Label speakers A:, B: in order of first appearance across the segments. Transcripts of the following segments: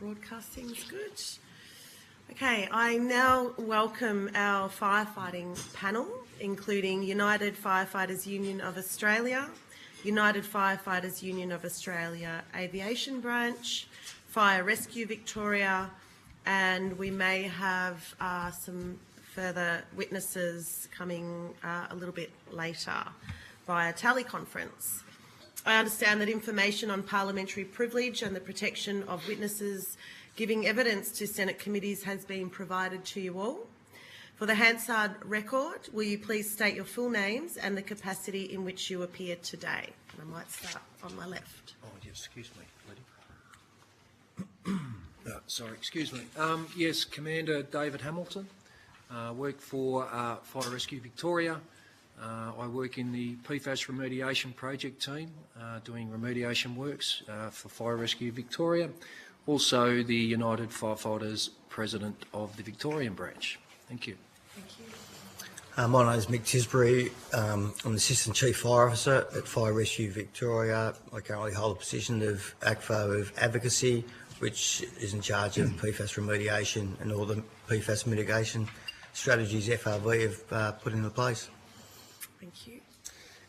A: Broadcasting's good. Okay, I now welcome our firefighting panel, including United Firefighters Union of Australia, United Firefighters Union of Australia Aviation Branch, Fire Rescue Victoria, and we may have some further witnesses coming a little bit later via teleconference. I understand that information on parliamentary privilege and the protection of witnesses giving evidence to Senate committees has been provided to you all. For the Hansard record, will you please state your full names and the capacity in which you appear today? And I might start on my left.
B: Oh, yes, excuse me, lady. Sorry, excuse me. Yes, Commander David Hamilton. Work for Fire Rescue Victoria. I work in the PFAS remediation project team, doing remediation works for Fire Rescue Victoria. Also the United Firefighters President of the Victorian branch. Thank you.
A: Thank you.
C: My name is Mick Tisbury. I'm the Assistant Chief Fire Officer at Fire Rescue Victoria. I currently hold a position of ACFO of Advocacy, which is in charge of PFAS remediation and all the PFAS mitigation strategies FRV have put into place.
A: Thank you.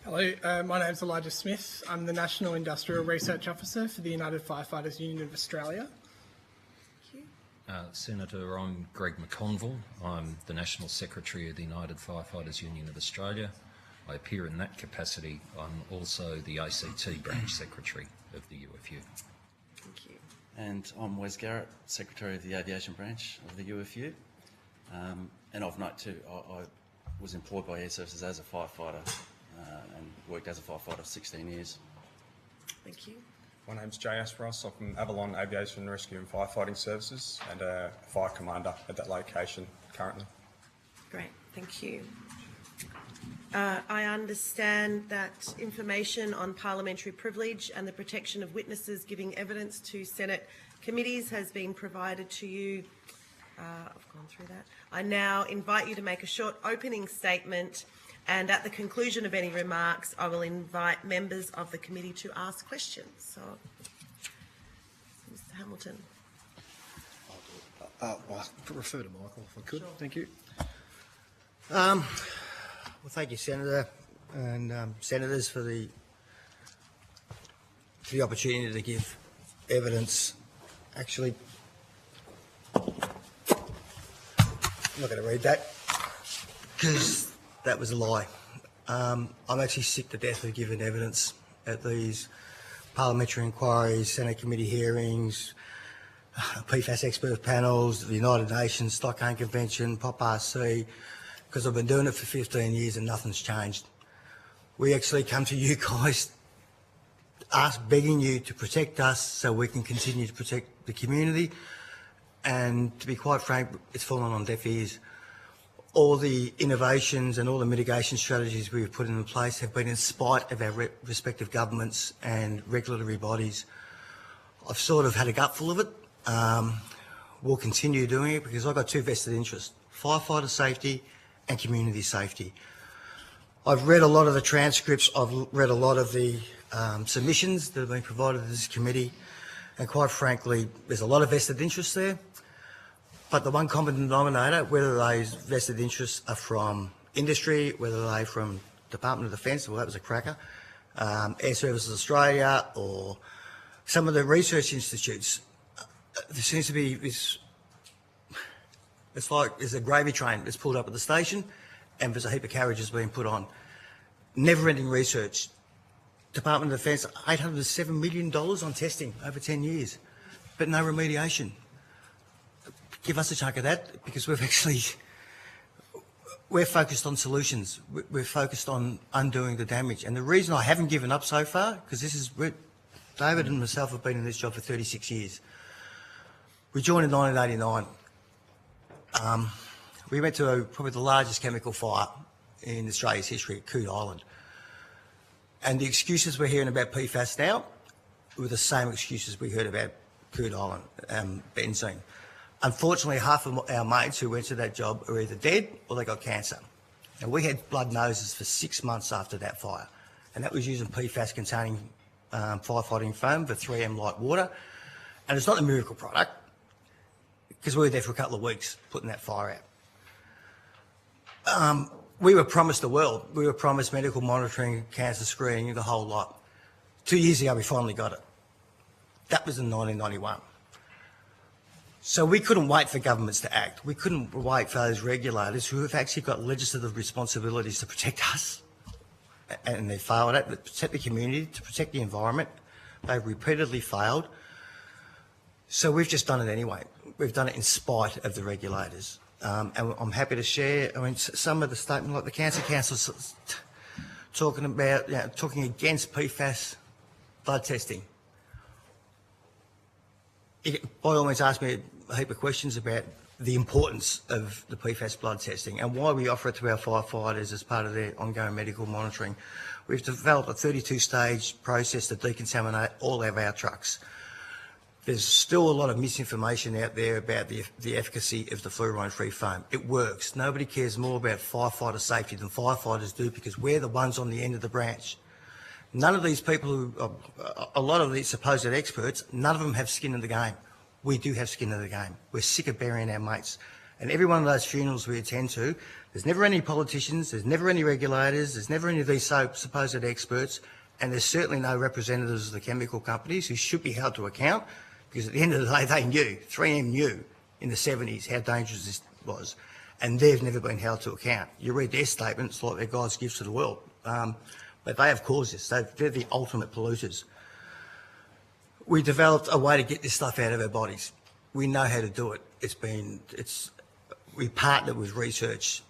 D: Hello, my name is Elijiah Smith. I'm the National Industrial Research Officer for the United Firefighters Union of Australia.
A: Thank you.
E: Senator, I'm Greg McConville. I'm the National Secretary of the United Firefighters Union of Australia. I appear in that capacity. I'm also the ACT Branch Secretary of the UFU.
A: Thank you.
F: And I'm Wes Garrett, Secretary of the Aviation Branch of the UFU. And of note too, I was employed by Air Services as a firefighter and worked as a firefighter for 16 years.
A: Thank you.
G: My name's Jay Aspros. I'm from Avalon Aviation Rescue and Firefighting Services and a fire commander at that location currently.
A: Great, thank you. I understand that information on parliamentary privilege and the protection of witnesses giving evidence to Senate committees has been provided to you. I've gone through that. I now invite you to make a short opening statement, and at the conclusion of any remarks, I will invite members of the committee to ask questions. So, Mr. Hamilton.
B: I'll refer to Michael if I could.
A: Sure.
B: Thank you.
C: Well, thank you, Senator and Senators, for the opportunity to give evidence. Actually, I'm not going to read that because that was a lie. I'm actually sick to death of giving evidence at these parliamentary inquiries, Senate committee hearings, PFAS expert panels, the United Nations, Stockholm Convention, POP-RC, because I've been doing it for 15 years and nothing's changed. We actually come to you guys begging you to protect us so we can continue to protect the community. And to be quite frank, it's fallen on deaf ears. All the innovations and all the mitigation strategies we've put into place have been in spite of our respective governments and regulatory bodies. I've sort of had a gutful of it. We'll continue doing it because I've got two vested interests: firefighter safety and community safety. I've read a lot of the transcripts, I've read a lot of the submissions that have been provided to this committee, and quite frankly, there's a lot of vested interests there. But the one common denominator, whether those vested interests are from industry, whether they're from Department of Defence, well, that was a cracker, Air Services Australia, or some of the research institutes, there seems to be this, it's like there's a gravy train that's pulled up at the station and there's a heap of carriages being put on. Never-ending research. Department of Defence, $807 million on testing over 10 years, but no remediation. Give us a chunk of that because we're focused on solutions. We're focused on undoing the damage. And the reason I haven't given up so far, because David and myself have been in this job for 36 years. We joined in 1989. We went to probably the largest chemical fire in Australia's history at Coode Island. And the excuses we're hearing about PFAS now were the same excuses we heard about Coode Island, benzene. Unfortunately, half of our mates who went to that job are either dead or they got cancer. And we had blood noses for 6 months after that fire. And that was using PFAS containing firefighting foam for 3M light water. And it's not a miracle product. because we were there for a couple of weeks putting that fire out. We were promised the world. We were promised medical monitoring, cancer screening, the whole lot. 2 years ago, we finally got it. That was in 1991. So we couldn't wait for governments to act. We couldn't wait for those regulators who have actually got legislative responsibilities to protect us. And they failed at it, to protect the community, to protect the environment. They've repeatedly failed. So we've just done it anyway. We've done it in spite of the regulators. And I'm happy to share, I mean, some of the statements, like the Cancer Council talking about, talking against PFAS blood testing. By all means, ask me a heap of questions about the importance of the PFAS blood testing and why we offer it to our firefighters as part of their ongoing medical monitoring. We've developed a 32-stage process to decontaminate all of our trucks. There's still a lot of misinformation out there about the efficacy of the fluorine-free foam. It works. Nobody cares more about firefighter safety than firefighters do, because we're the ones on the end of the branch. None of these people who, a lot of these supposed experts, none of them have skin in the game. We do have skin in the game. We're sick of burying our mates. And every one of those funerals we attend to, there's never any politicians, there's never any regulators, there's never any of these supposed experts, and there's certainly no representatives of the chemical companies who should be held to account, because at the end of the day, they knew, 3M knew in the 70s how dangerous this was, and they've never been held to account. You read their statements like they're God's gifts to the world, but they have caused this. They're the ultimate polluters. We developed a way to get this stuff out of our bodies. We know how to do it. We partnered with research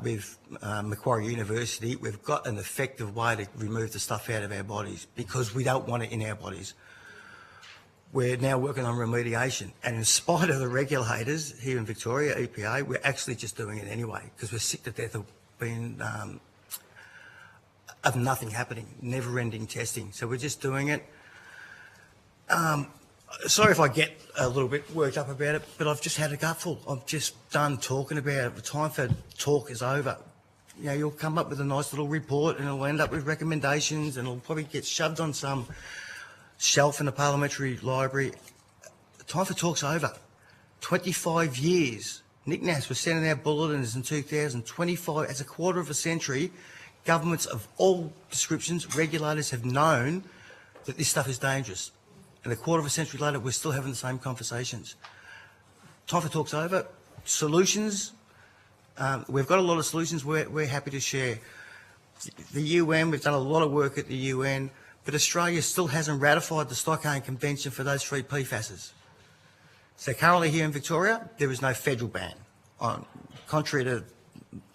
C: with Macquarie University. We've got an effective way to remove the stuff out of our bodies because we don't want it in our bodies. We're now working on remediation, and in spite of the regulators here in Victoria, EPA, we're actually just doing it anyway because we're sick to death of being of nothing happening, never-ending testing. So we're just doing it. Sorry if I get a little bit worked up about it, but I've just had a gutful. I'm just done talking about it. The time for talk is over. You know, you'll come up with a nice little report and it'll end up with recommendations and it'll probably get shoved on some shelf in the Parliamentary Library. The time for talk's over. 25 years. Nick Nass was sending out bulletins in 2025. As a quarter of a century, governments of all descriptions, regulators have known that this stuff is dangerous. And a quarter of a century later, we're still having the same conversations. Time for talk's over. Solutions, we've got a lot of solutions we're happy to share. The UN, we've done a lot of work at the UN, but Australia still hasn't ratified the Stockholm Convention for those 3 PFASs. So currently here in Victoria, there is no federal ban. Contrary to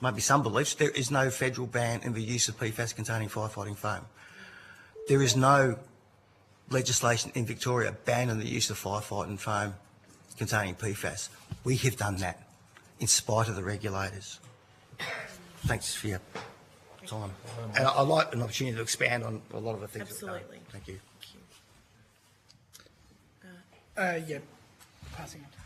C: maybe some beliefs, there is no federal ban in the use of PFAS containing firefighting foam. There is no legislation in Victoria banning the use of firefighting foam containing PFAS. We have done that in spite of the regulators. Thanks for your time. And I'd like an opportunity to expand on a lot of the things.
A: Absolutely.
C: Thank you.
D: Yeah, passing on to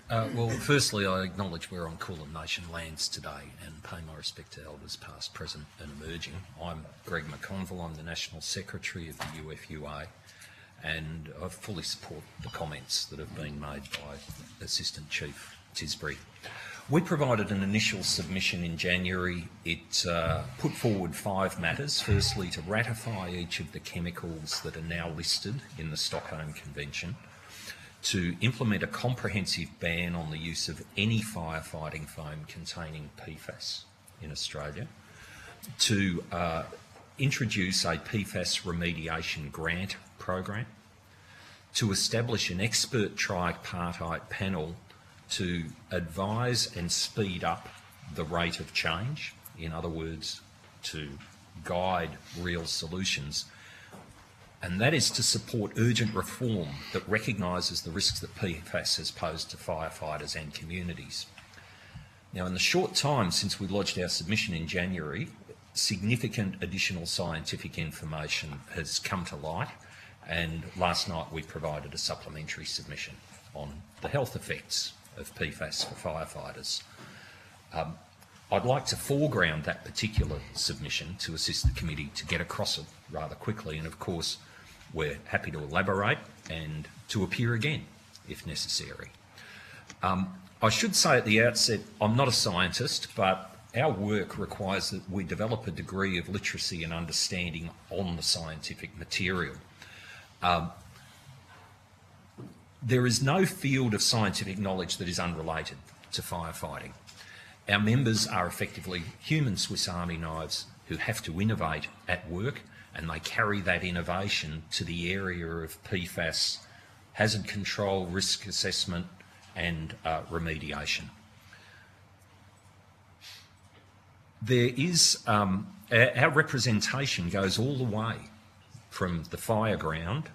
D: Prof.
E: Well, firstly, I acknowledge we're on Kulin Nation lands today and pay my respect to elders past, present and emerging. I'm Greg McConville. I'm the National Secretary of the UFUA, and I fully support the comments that have been made by Assistant Chief Tisbury. We provided an initial submission in January. It put forward 5 matters. Firstly, to ratify each of the chemicals that are now listed in the Stockholm Convention, to implement a comprehensive ban on the use of any firefighting foam containing PFAS in Australia, to introduce a PFAS remediation grant program, to establish an expert tripartite panel to advise and speed up the rate of change, in other words, to guide real solutions. And that is to support urgent reform that recognises the risks that PFAS has posed to firefighters and communities. Now, in the short time since we lodged our submission in January, significant additional scientific information has come to light, and last night we provided a supplementary submission on the health effects of PFAS for firefighters. I'd like to foreground that particular submission to assist the committee to get across it rather quickly, and of course we're happy to elaborate and to appear again if necessary. I should say at the outset, I'm not a scientist, but our work requires that we develop a degree of literacy and understanding on the scientific material. There is no field of scientific knowledge that is unrelated to firefighting. Our members are effectively human Swiss Army knives who have to innovate at work, and they carry that innovation to the area of PFAS, hazard control, risk assessment and remediation. There is, our representation goes all the way from the fireground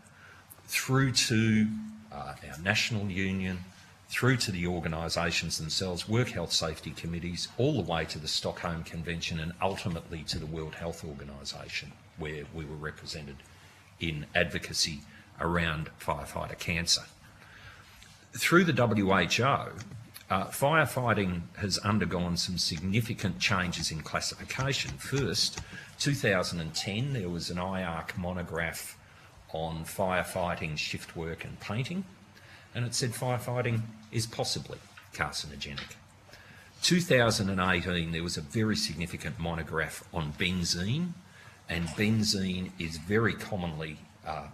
E: through to our national union, through to the organisations themselves, work health safety committees, all the way to the Stockholm Convention and ultimately to the World Health Organisation, where we were represented in advocacy around firefighter cancer. Through the WHO, firefighting has undergone some significant changes in classification. First, 2010, there was an IARC monograph on firefighting, shift work and painting, and it said firefighting is possibly carcinogenic. 2018, there was a very significant monograph on benzene, and benzene is very commonly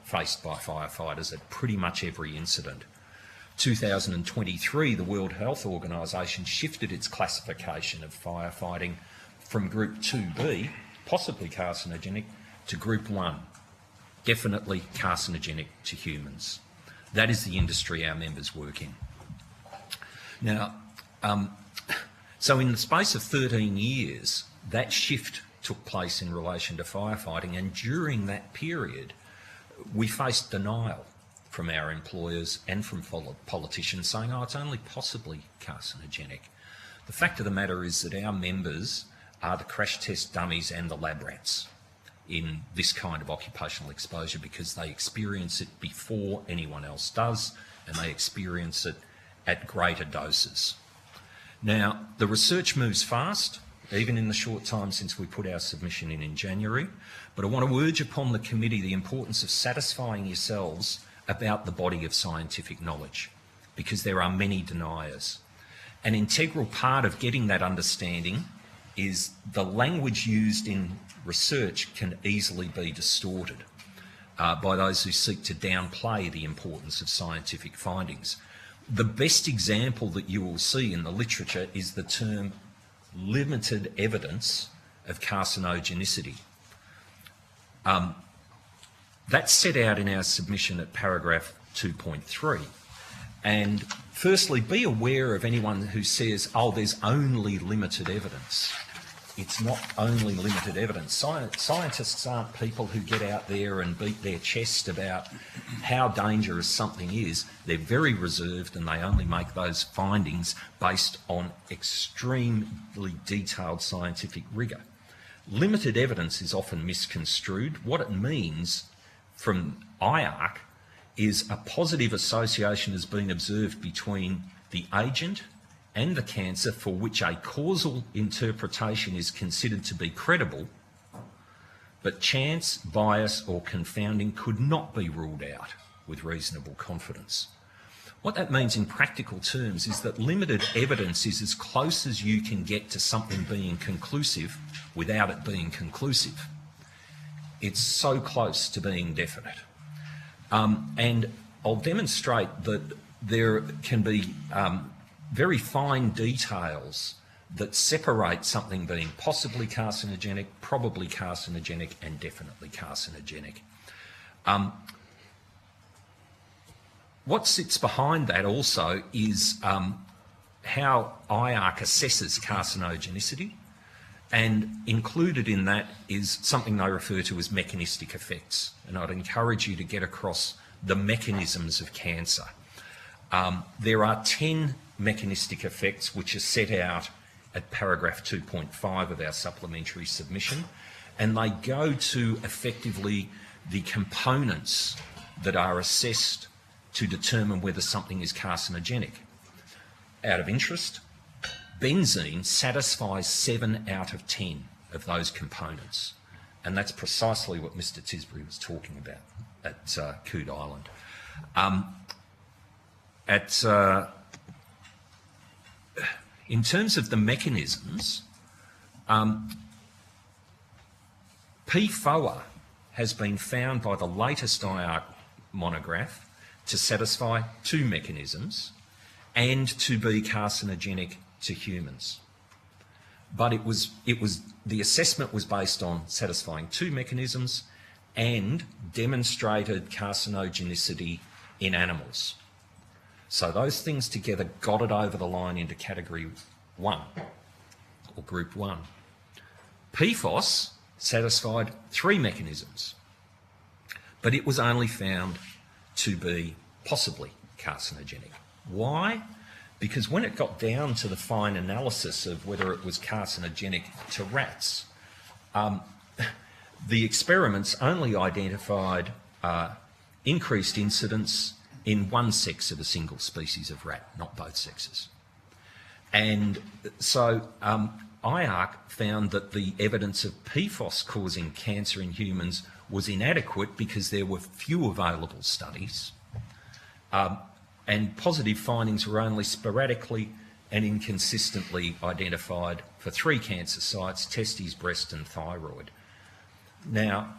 E: faced by firefighters at pretty much every incident. 2023, the World Health Organisation shifted its classification of firefighting from Group 2B, possibly carcinogenic, to Group 1, definitely carcinogenic to humans. That is the industry our members work in. Now, so in the space of 13 years, that shift took place in relation to firefighting, and during that period, we faced denial from our employers and from politicians saying, oh, it's only possibly carcinogenic. The fact of the matter is that our members are the crash test dummies and the lab rats in this kind of occupational exposure, because they experience it before anyone else does, and they experience it at greater doses. Now, the research moves fast, even in the short time since we put our submission in January, but I want to urge upon the committee the importance of satisfying yourselves about the body of scientific knowledge, because there are many deniers. An integral part of getting that understanding is the language used in research can easily be distorted by those who seek to downplay the importance of scientific findings. The best example that you will see in the literature is the term limited evidence of carcinogenicity. That's set out in our submission at paragraph 2.3. And firstly, be aware of anyone who says, oh, there's only limited evidence. It's not only limited evidence. Scientists aren't people who get out there and beat their chest about how dangerous something is. They're very reserved, and they only make those findings based on extremely detailed scientific rigour. Limited evidence is often misconstrued. What it means from IARC is a positive association has been observed between the agent and the cancer for which a causal interpretation is considered to be credible, but chance, bias or confounding could not be ruled out with reasonable confidence. What that means in practical terms is that limited evidence is as close as you can get to something being conclusive without it being conclusive. It's so close to being definite. And I'll demonstrate that there can be very fine details that separate something being possibly carcinogenic, probably carcinogenic, and definitely carcinogenic. What sits behind that also is how IARC assesses carcinogenicity, and included in that is something they refer to as mechanistic effects, and I'd encourage you to get across the mechanisms of cancer. There are 10 mechanistic effects which are set out at paragraph 2.5 of our supplementary submission, and they go to effectively the components that are assessed to determine whether something is carcinogenic. Out of interest, benzene satisfies 7 out of 10 of those components, and that's precisely what Mr Tisbury was talking about at Coode Island. At In terms of the mechanisms, PFOA has been found by the latest IARC monograph to satisfy 2 mechanisms and to be carcinogenic to humans. But the assessment was based on satisfying 2 mechanisms and demonstrated carcinogenicity in animals. So those things together got it over the line into category 1, or group 1. PFAS satisfied 3 mechanisms, but it was only found to be possibly carcinogenic. Why? Because when it got down to the fine analysis of whether it was carcinogenic to rats, the experiments only identified increased incidence in one sex of a single species of rat, not both sexes. And so IARC found that the evidence of PFAS causing cancer in humans was inadequate because there were few available studies, and positive findings were only sporadically and inconsistently identified for 3 cancer sites: testes, breast and thyroid. Now,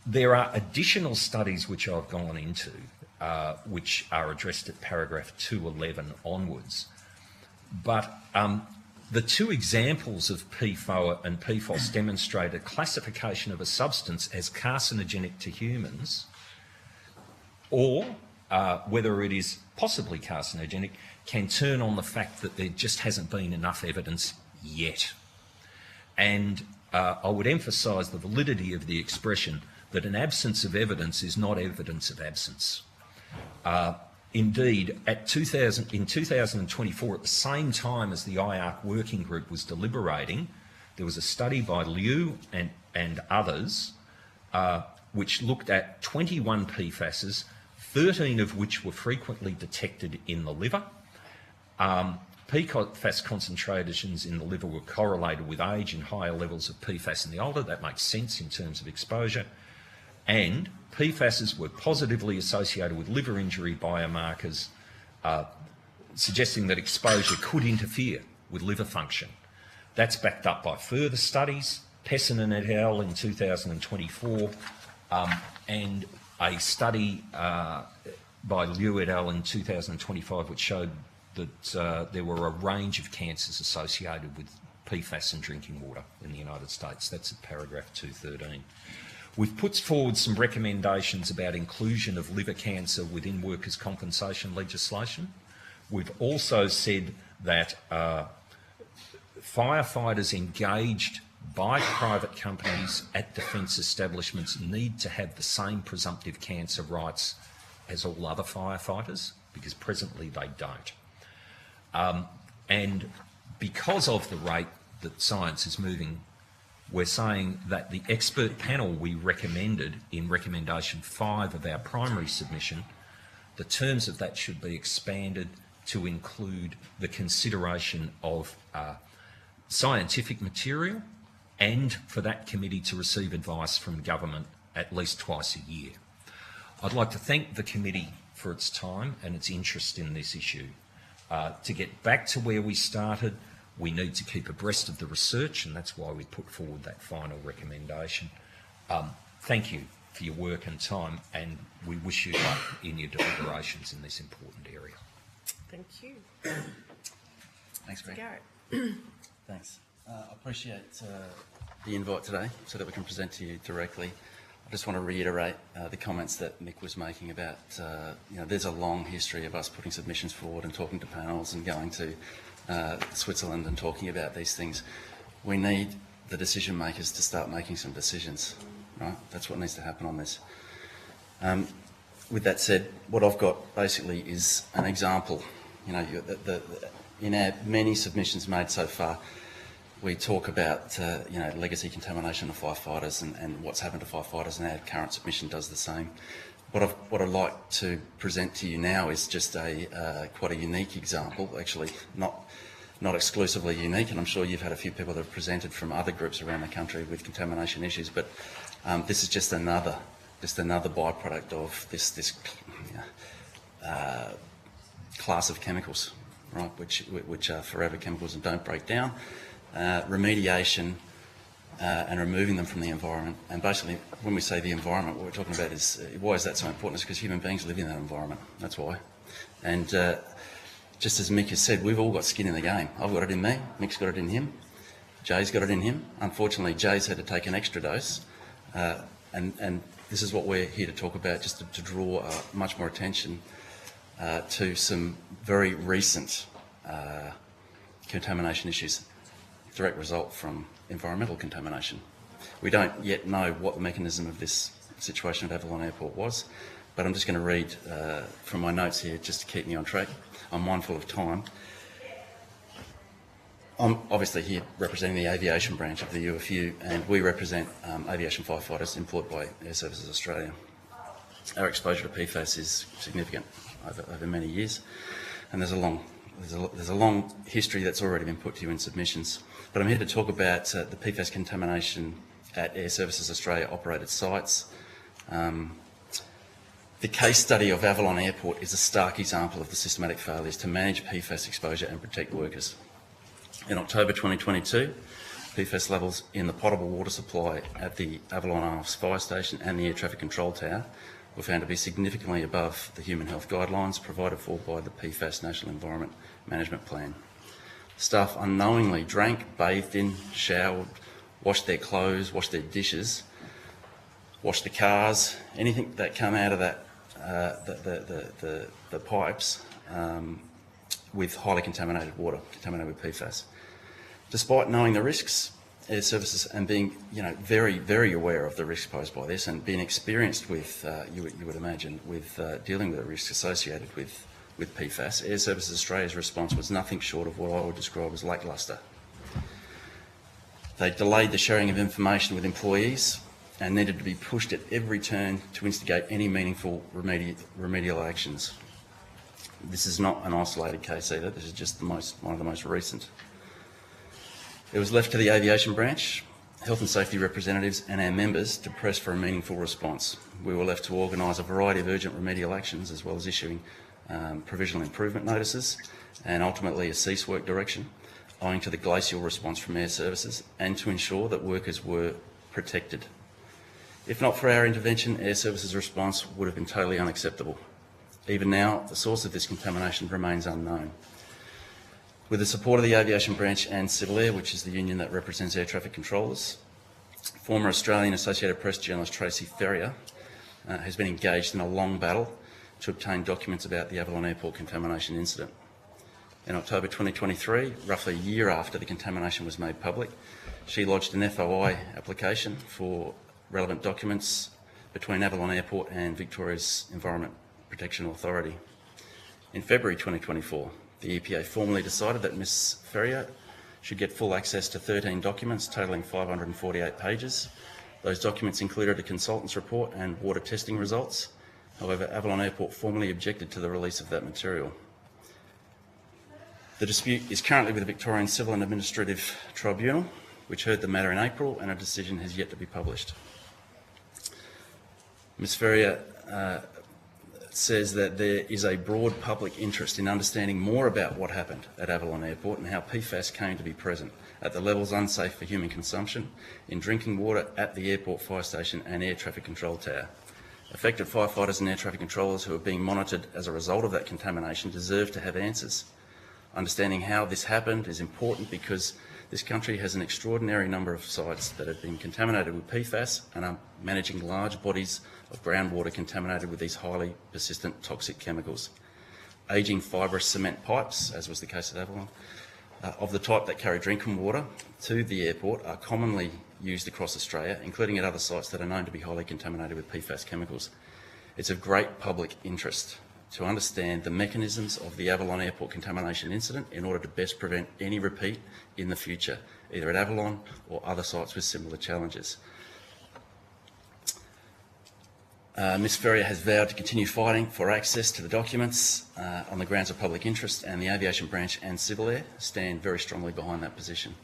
E: there are additional studies which I've gone into, which are addressed at paragraph 211 onwards. But the 2 examples of PFOA and PFAS demonstrate a classification of a substance as carcinogenic to humans, or whether it is possibly carcinogenic, can turn on the fact that there just hasn't been enough evidence yet. And I would emphasise the validity of the expression that an absence of evidence is not evidence of absence. Indeed, in 2024, at the same time as the IARC working group was deliberating, there was a study by Liu and others which looked at 21 PFASs, 13 of which were frequently detected in the liver. PFAS concentrations in the liver were correlated with age and higher levels of PFAS in the older. That makes sense in terms of exposure. And PFASs were positively associated with liver injury biomarkers, suggesting that exposure could interfere with liver function. That's backed up by further studies, Pesson et al. In 2024, and a study by Liu et al. In 2025, which showed that there were a range of cancers associated with PFAS in drinking water in the United States. That's at paragraph 213. We've put forward some recommendations about inclusion of liver cancer within workers' compensation legislation. We've also said that firefighters engaged by private companies at defence establishments need to have the same presumptive cancer rights as all other firefighters, because presently they don't. And because of the rate that science is moving, we're saying that the expert panel we recommended in recommendation 5 of our primary submission, the terms of that should be expanded to include the consideration of scientific material, and for that committee to receive advice from government at least twice a year. I'd like to thank the committee for its time and its interest in this issue. To get back to where we started, we need to keep abreast of the research, and that's why we put forward that final recommendation. Thank you for your work and time, and we wish you luck in your deliberations in this important area.
A: Thank you.
F: Thanks, Greg.
A: Garrett.
F: Thanks. I appreciate the invite today so that we can present to you directly. I just want to reiterate the comments that Mick was making about, there's a long history of us putting submissions forward and talking to panels and going to Switzerland and talking about these things. We need the decision makers to start making some decisions, right? That's what needs to happen on this. With that said, what I've got basically is an example. In our many submissions made so far, we talk about legacy contamination of firefighters and what's happened to firefighters, and our current submission does the same. What I'd like to present to you now is just quite a unique example, actually not exclusively unique, and I'm sure you've had a few people that have presented from other groups around the country with contamination issues, but this is just another byproduct of this class of chemicals, right, which are forever chemicals and don't break down, remediation, and removing them from the environment. And basically, when we say the environment, what we're talking about is, why is that so important? It's because human beings live in that environment. That's why. And just as Mick has said, we've all got skin in the game. I've got it in me, Mick's got it in him, Jay's got it in him. Unfortunately, Jay's had to take an extra dose. And this is what we're here to talk about, just to draw much more attention to some very recent contamination issues, direct result from environmental contamination. We don't yet know what the mechanism of this situation at Avalon Airport was, but I'm just going to read from my notes here just to keep me on track. I'm mindful of time. I'm obviously here representing the aviation branch of the UFU, and we represent aviation firefighters employed by Air Services Australia. Our exposure to PFAS is significant over many years, and there's a long history that's already been put to you in submissions. But I'm here to talk about the PFAS contamination at Air Services Australia operated sites. The case study of Avalon Airport is a stark example of the systematic failures to manage PFAS exposure and protect workers. In October 2022, PFAS levels in the potable water supply at the Avalon Arms Fire Station and the Air Traffic Control Tower were found to be significantly above the human health guidelines provided for by the PFAS National Environment Management Plan. Staff unknowingly drank, bathed in, showered, washed their clothes, washed their dishes, washed the cars, anything that came out of that the pipes with highly contaminated water, contaminated with PFAS. Despite knowing the risks, Air Services, and being very, very aware of the risks posed by this, and being experienced with, you would imagine, with dealing with the risks associated with PFAS, Air Services Australia's response was nothing short of what I would describe as lacklustre. They delayed the sharing of information with employees and needed to be pushed at every turn to instigate any meaningful remedial actions. This is not an isolated case either. This is just one of the most recent. It was left to the aviation branch, health and safety representatives and our members to press for a meaningful response. We were left to organise a variety of urgent remedial actions, as well as issuing provisional improvement notices and ultimately a cease work direction, owing to the glacial response from Air Services, and to ensure that workers were protected. If not for our intervention, Air Services' response would have been totally unacceptable. Even now, the source of this contamination remains unknown. With the support of the Aviation Branch and Civil Air, which is the union that represents air traffic controllers, former Australian Associated Press journalist Tracy Ferrier has been engaged in a long battle to obtain documents about the Avalon Airport contamination incident. In October 2023, roughly a year after the contamination was made public, she lodged an FOI application for relevant documents between Avalon Airport and Victoria's Environment Protection Authority. In February 2024, the EPA formally decided that Ms Ferrier should get full access to 13 documents totalling 548 pages. Those documents included a consultant's report and water testing results. However, Avalon Airport formally objected to the release of that material. The dispute is currently with the Victorian Civil and Administrative Tribunal, which heard the matter in April, and a decision has yet to be published. Ms Ferrier says that there is a broad public interest in understanding more about what happened at Avalon Airport and how PFAS came to be present at the levels unsafe for human consumption in drinking water at the airport fire station and air traffic control tower. Affected firefighters and air traffic controllers who are being monitored as a result of that contamination deserve to have answers. Understanding how this happened is important because this country has an extraordinary number of sites that have been contaminated with PFAS and are managing large bodies of groundwater contaminated with these highly persistent toxic chemicals. Ageing fibrous cement pipes, as was the case at Avalon, of the type that carry drinking water to the airport are commonly used across Australia, including at other sites that are known to be highly contaminated with PFAS chemicals. It's of great public interest to understand the mechanisms of the Avalon Airport contamination incident in order to best prevent any repeat in the future, either at Avalon or other sites with similar challenges. Ms Ferrier has vowed to continue fighting for access to the documents on the grounds of public interest, and the Aviation Branch and Civil Air stand very strongly behind that position.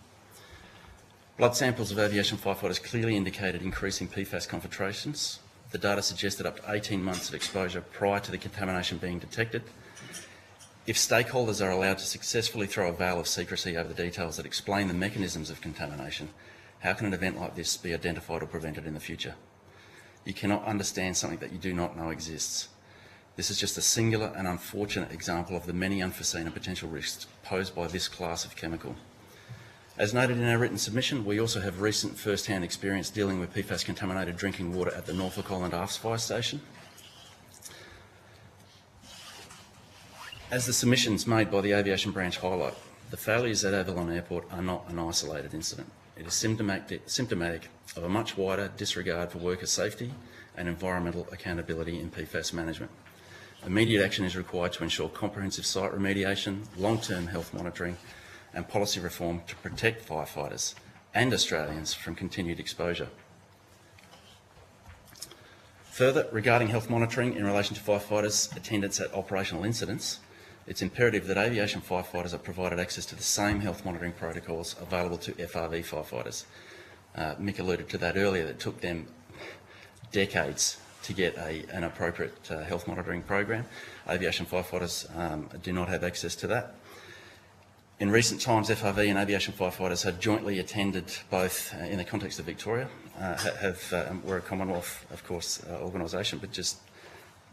F: Blood samples of aviation firefighters clearly indicated increasing PFAS concentrations. The data suggested up to 18 months of exposure prior to the contamination being detected. If stakeholders are allowed to successfully throw a veil of secrecy over the details that explain the mechanisms of contamination, how can an event like this be identified or prevented in the future? You cannot understand something that you do not know exists. This is just a singular and unfortunate example of the many unforeseen and potential risks posed by this class of chemical. As noted in our written submission, we also have recent first-hand experience dealing with PFAS-contaminated drinking water at the Norfolk Island Aft Fire Station. As the submissions made by the Aviation branch highlight, the failures at Avalon Airport are not an isolated incident. It is symptomatic of a much wider disregard for worker safety and environmental accountability in PFAS management. Immediate action is required to ensure comprehensive site remediation, long-term health monitoring and policy reform to protect firefighters and Australians from continued exposure. Further, regarding health monitoring in relation to firefighters' attendance at operational incidents, it's imperative that aviation firefighters are provided access to the same health monitoring protocols available to FRV firefighters. Mick alluded to that earlier, that it took them decades to get an appropriate health monitoring program. Aviation firefighters do not have access to that. In recent times, FRV and aviation firefighters have jointly attended both in the context of Victoria. We're a Commonwealth, of course, organisation, but just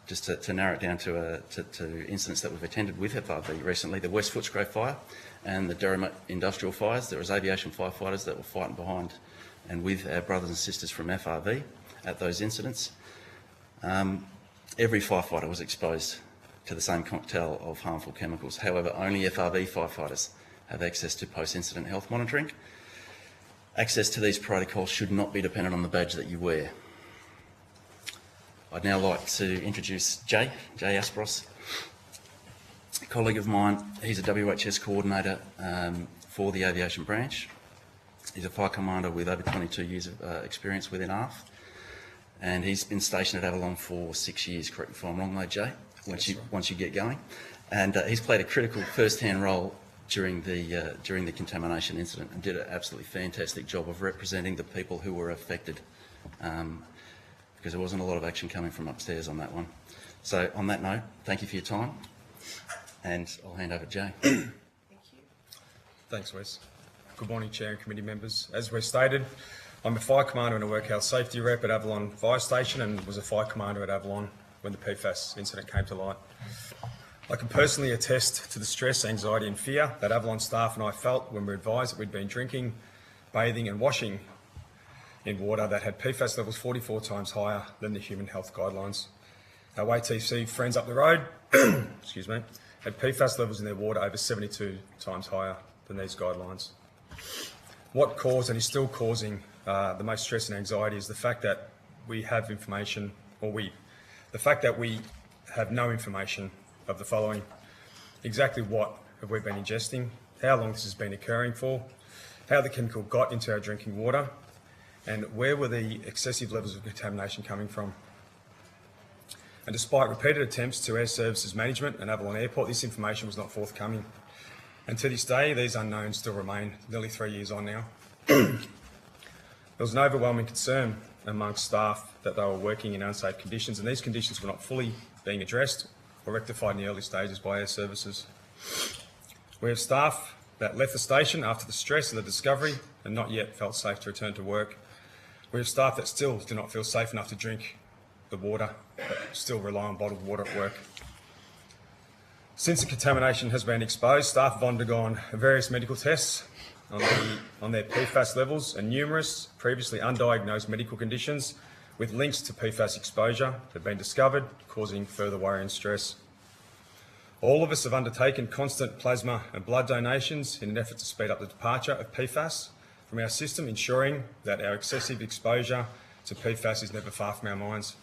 F: to narrow it down to incidents that we've attended with FRV recently, the West Footscray fire and the Derrimut industrial fires. There was aviation firefighters that were fighting behind and with our brothers and sisters from FRV at those incidents. Every firefighter was exposed to the same cocktail of harmful chemicals. However, only FRV firefighters have access to post-incident health monitoring. Access to these protocols should not be dependent on the badge that you wear. I'd now like to introduce Jay Aspros, a colleague of mine. He's a WHS coordinator for the Aviation branch. He's a fire commander with over 22 years of experience within ARF, and he's been stationed at Avalon for 6 years, correct me if I'm wrong though, Jay, once you get going. And he's played a critical first-hand role during the contamination incident and did an absolutely fantastic job of representing the people who were affected, because there wasn't a lot of action coming from upstairs on that one. So on that note, thank you for your time, and I'll hand over to Jay.
A: Thank you.
G: Thanks, Wes. Good morning, Chair and committee members. As Wes stated, I'm a fire commander and a work health safety rep at Avalon Fire Station, and was a fire commander at Avalon when the PFAS incident came to light. I can personally attest to the stress, anxiety and fear that Avalon staff and I felt when we were advised that we'd been drinking, bathing and washing in water that had PFAS levels 44 times higher than the human health guidelines. Our ATC friends up the road excuse me, had PFAS levels in their water over 72 times higher than these guidelines. What caused and is still causing the most stress and anxiety is the fact that we have information, the fact that we have no information of the following: exactly what have we been ingesting, how long this has been occurring for, how the chemical got into our drinking water, and where were the excessive levels of contamination coming from. And despite repeated attempts to Air Services Management and Avalon Airport, this information was not forthcoming. And to this day, these unknowns still remain, nearly 3 years on now. There was an overwhelming concern amongst staff that they were working in unsafe conditions, and these conditions were not fully being addressed or rectified in the early stages by Air Services. We have staff that left the station after the stress of the discovery and not yet felt safe to return to work. We have staff that still do not feel safe enough to drink the water, but still rely on bottled water at work. Since the contamination has been exposed, staff have undergone various medical tests on their PFAS levels, and numerous previously undiagnosed medical conditions with links to PFAS exposure have been discovered, causing further worry and stress. All of us have undertaken constant plasma and blood donations in an effort to speed up the departure of PFAS from our system, ensuring that our excessive exposure to PFAS is never far from our minds.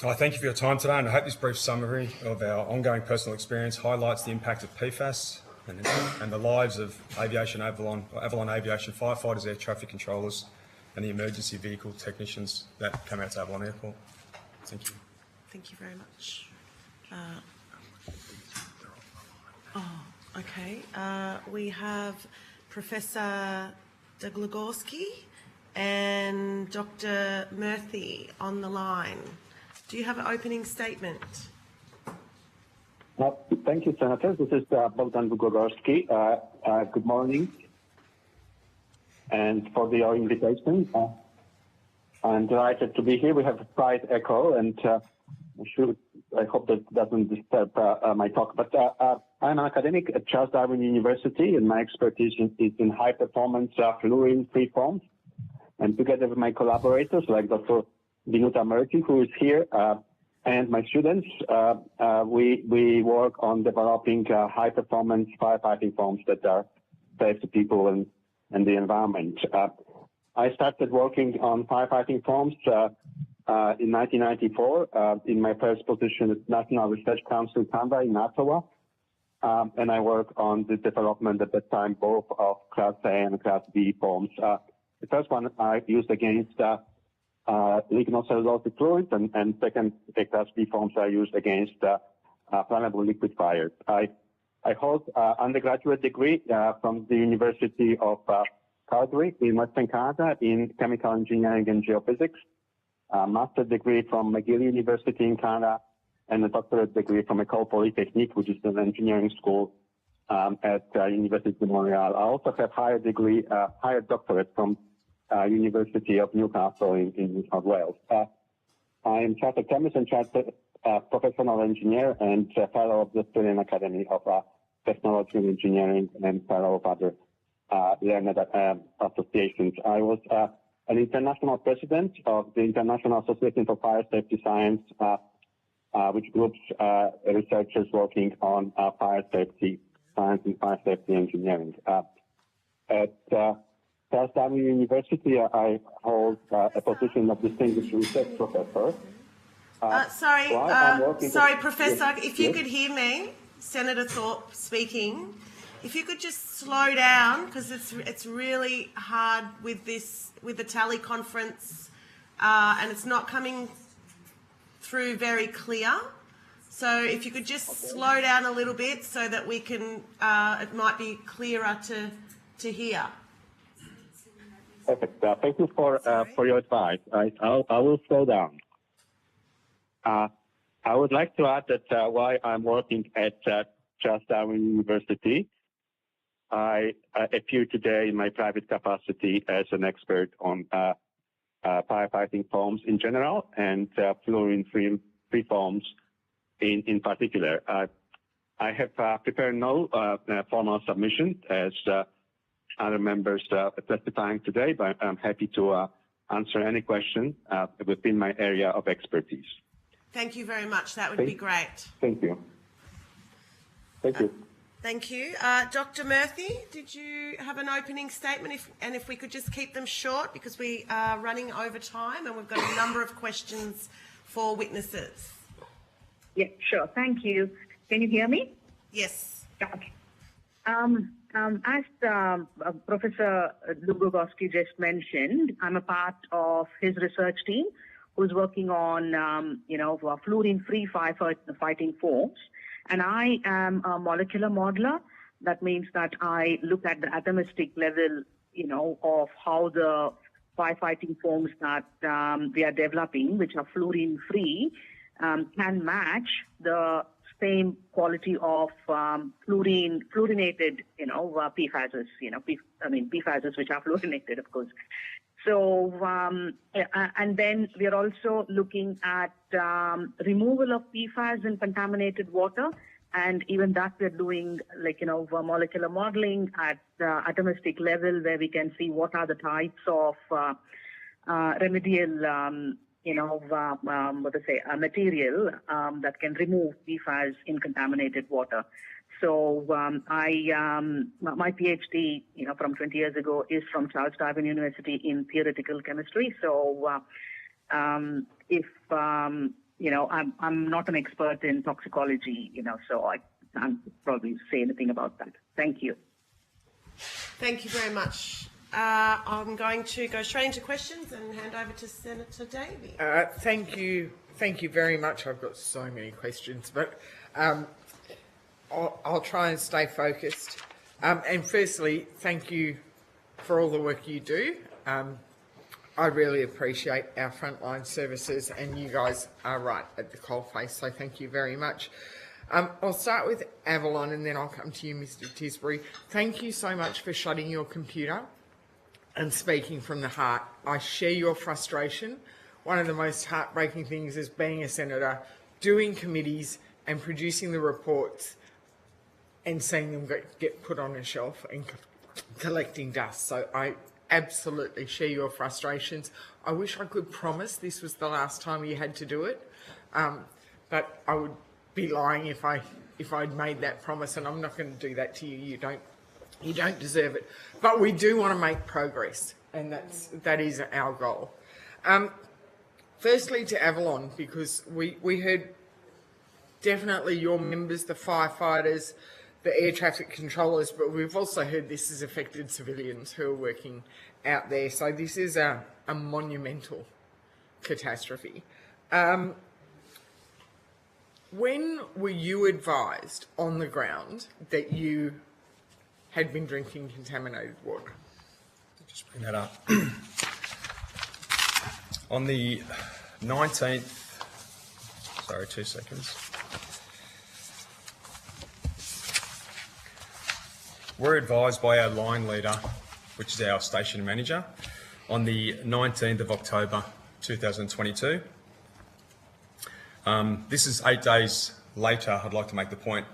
G: I thank you for your time today, and I hope this brief summary of our ongoing personal experience highlights the impact of PFAS and the lives of Avalon Aviation firefighters, air traffic controllers and the emergency vehicle technicians that come out to Avalon Airport. Thank you.
A: Thank you very much. We have Professor Dlugogorski and Dr. Murthy on the line. Do you have an opening statement?
H: Thank you, Senator. This is Bogdan Dlugogorski. Good morning, and for your invitation. I'm delighted to be here. We have a slight echo, and I hope that doesn't disturb my talk. But I'm an academic at Charles Darwin University, and my expertise is in high-performance fluorine-free foams. And together with my collaborators, like Dr. Vinuthaa Murthy, who is here, and my students, we work on developing high-performance firefighting foams that are safe to people and the environment. I started working on firefighting foams in 1994 in my first position at National Research Council Canada in Ottawa, and I worked on the development at that time both of Class A and Class B foams. The first one I used against lignocellulosic fluids, and second, the Class B forms are used against flammable liquid fires. I hold undergraduate degree from the University of Calgary in Western Canada in chemical engineering and geophysics, a master's degree from McGill University in Canada, and a doctorate degree from École Polytechnique, which is an engineering school at University of Montreal. I also have higher doctorate from University of Newcastle in New South Wales. I am chartered chemist and chartered professional engineer and fellow of the Australian Academy of Technology and Engineering and fellow of other learned associations. I was an international president of the International Association for Fire Safety Science, which groups researchers working on fire safety science and fire safety engineering. At Charles Darwin University, I hold a position of distinguished research professor.
A: Sorry, Professor, if you could hear me, Senator Thorpe speaking. If you could just slow down, because it's really hard with the teleconference, and it's not coming through very clear. So if you could just slow down a little bit so that we can, it might be clearer to hear.
H: Perfect. Thank you for your advice. I will slow down. I would like to add that while I'm working at Charles Darwin University, I appear today in my private capacity as an expert on firefighting foams in general and fluorine-free foams in particular. I have prepared no formal submission as other members testifying today, but I'm happy to answer any question within my area of expertise.
A: Thank you very much. That would be great.
H: Thank you. Thank you.
A: Thank you. Dr. Murthy, did you have an opening statement? If we could just keep them short because we are running over time and we've got a number of questions for witnesses.
I: Yeah, sure. Thank you. Can you hear me?
A: Yes.
I: Okay. As Professor Dlugogorski just mentioned, I'm a part of his research team who's working on, fluorine-free firefighting foams. And I am a molecular modeler. That means that I look at the atomistic level, of how the firefighting foams that we are developing, which are fluorine-free, can match the same quality of fluorinated, PFASs, PFASs which are fluorinated, of course. So, and then we are also looking at removal of PFAS in contaminated water, and even that we're doing, molecular modeling at atomistic level, where we can see what are the types of remedial, material that can remove PFAS in contaminated water. So my PhD, from 20 years ago is from Charles Darwin University in theoretical chemistry. So I'm not an expert in toxicology, so I can't probably say anything about that. Thank you.
A: Thank you very much. I'm going to go straight into questions and hand over to Senator Davey.
J: Thank you very much. I've got so many questions, but I'll try and stay focused. And firstly, thank you for all the work you do. I really appreciate our frontline services, and you guys are right at the coalface, so thank you very much. I'll start with Avalon and then I'll come to you, Mr. Tisbury. Thank you so much for shutting your computer and speaking from the heart. I share your frustration. One of the most heartbreaking things is being a senator, doing committees and producing the reports and seeing them get put on a shelf and collecting dust. So I absolutely share your frustrations. I wish I could promise this was the last time you had to do it, but I would be lying if I'd made that promise, and I'm not going to do that to you. You don't deserve it. But we do want to make progress, and that is our goal. Firstly, to Avalon, because we heard definitely your members, the firefighters, the air traffic controllers, but we've also heard this has affected civilians who are working out there. So this is a monumental catastrophe. When were you advised on the ground that you had been drinking contaminated water?
G: Just bring that up. On the 19th, sorry, 2 seconds. We're advised by our line leader, which is our station manager, on the 19th of October 2022. This is 8 days later. I'd like to make the point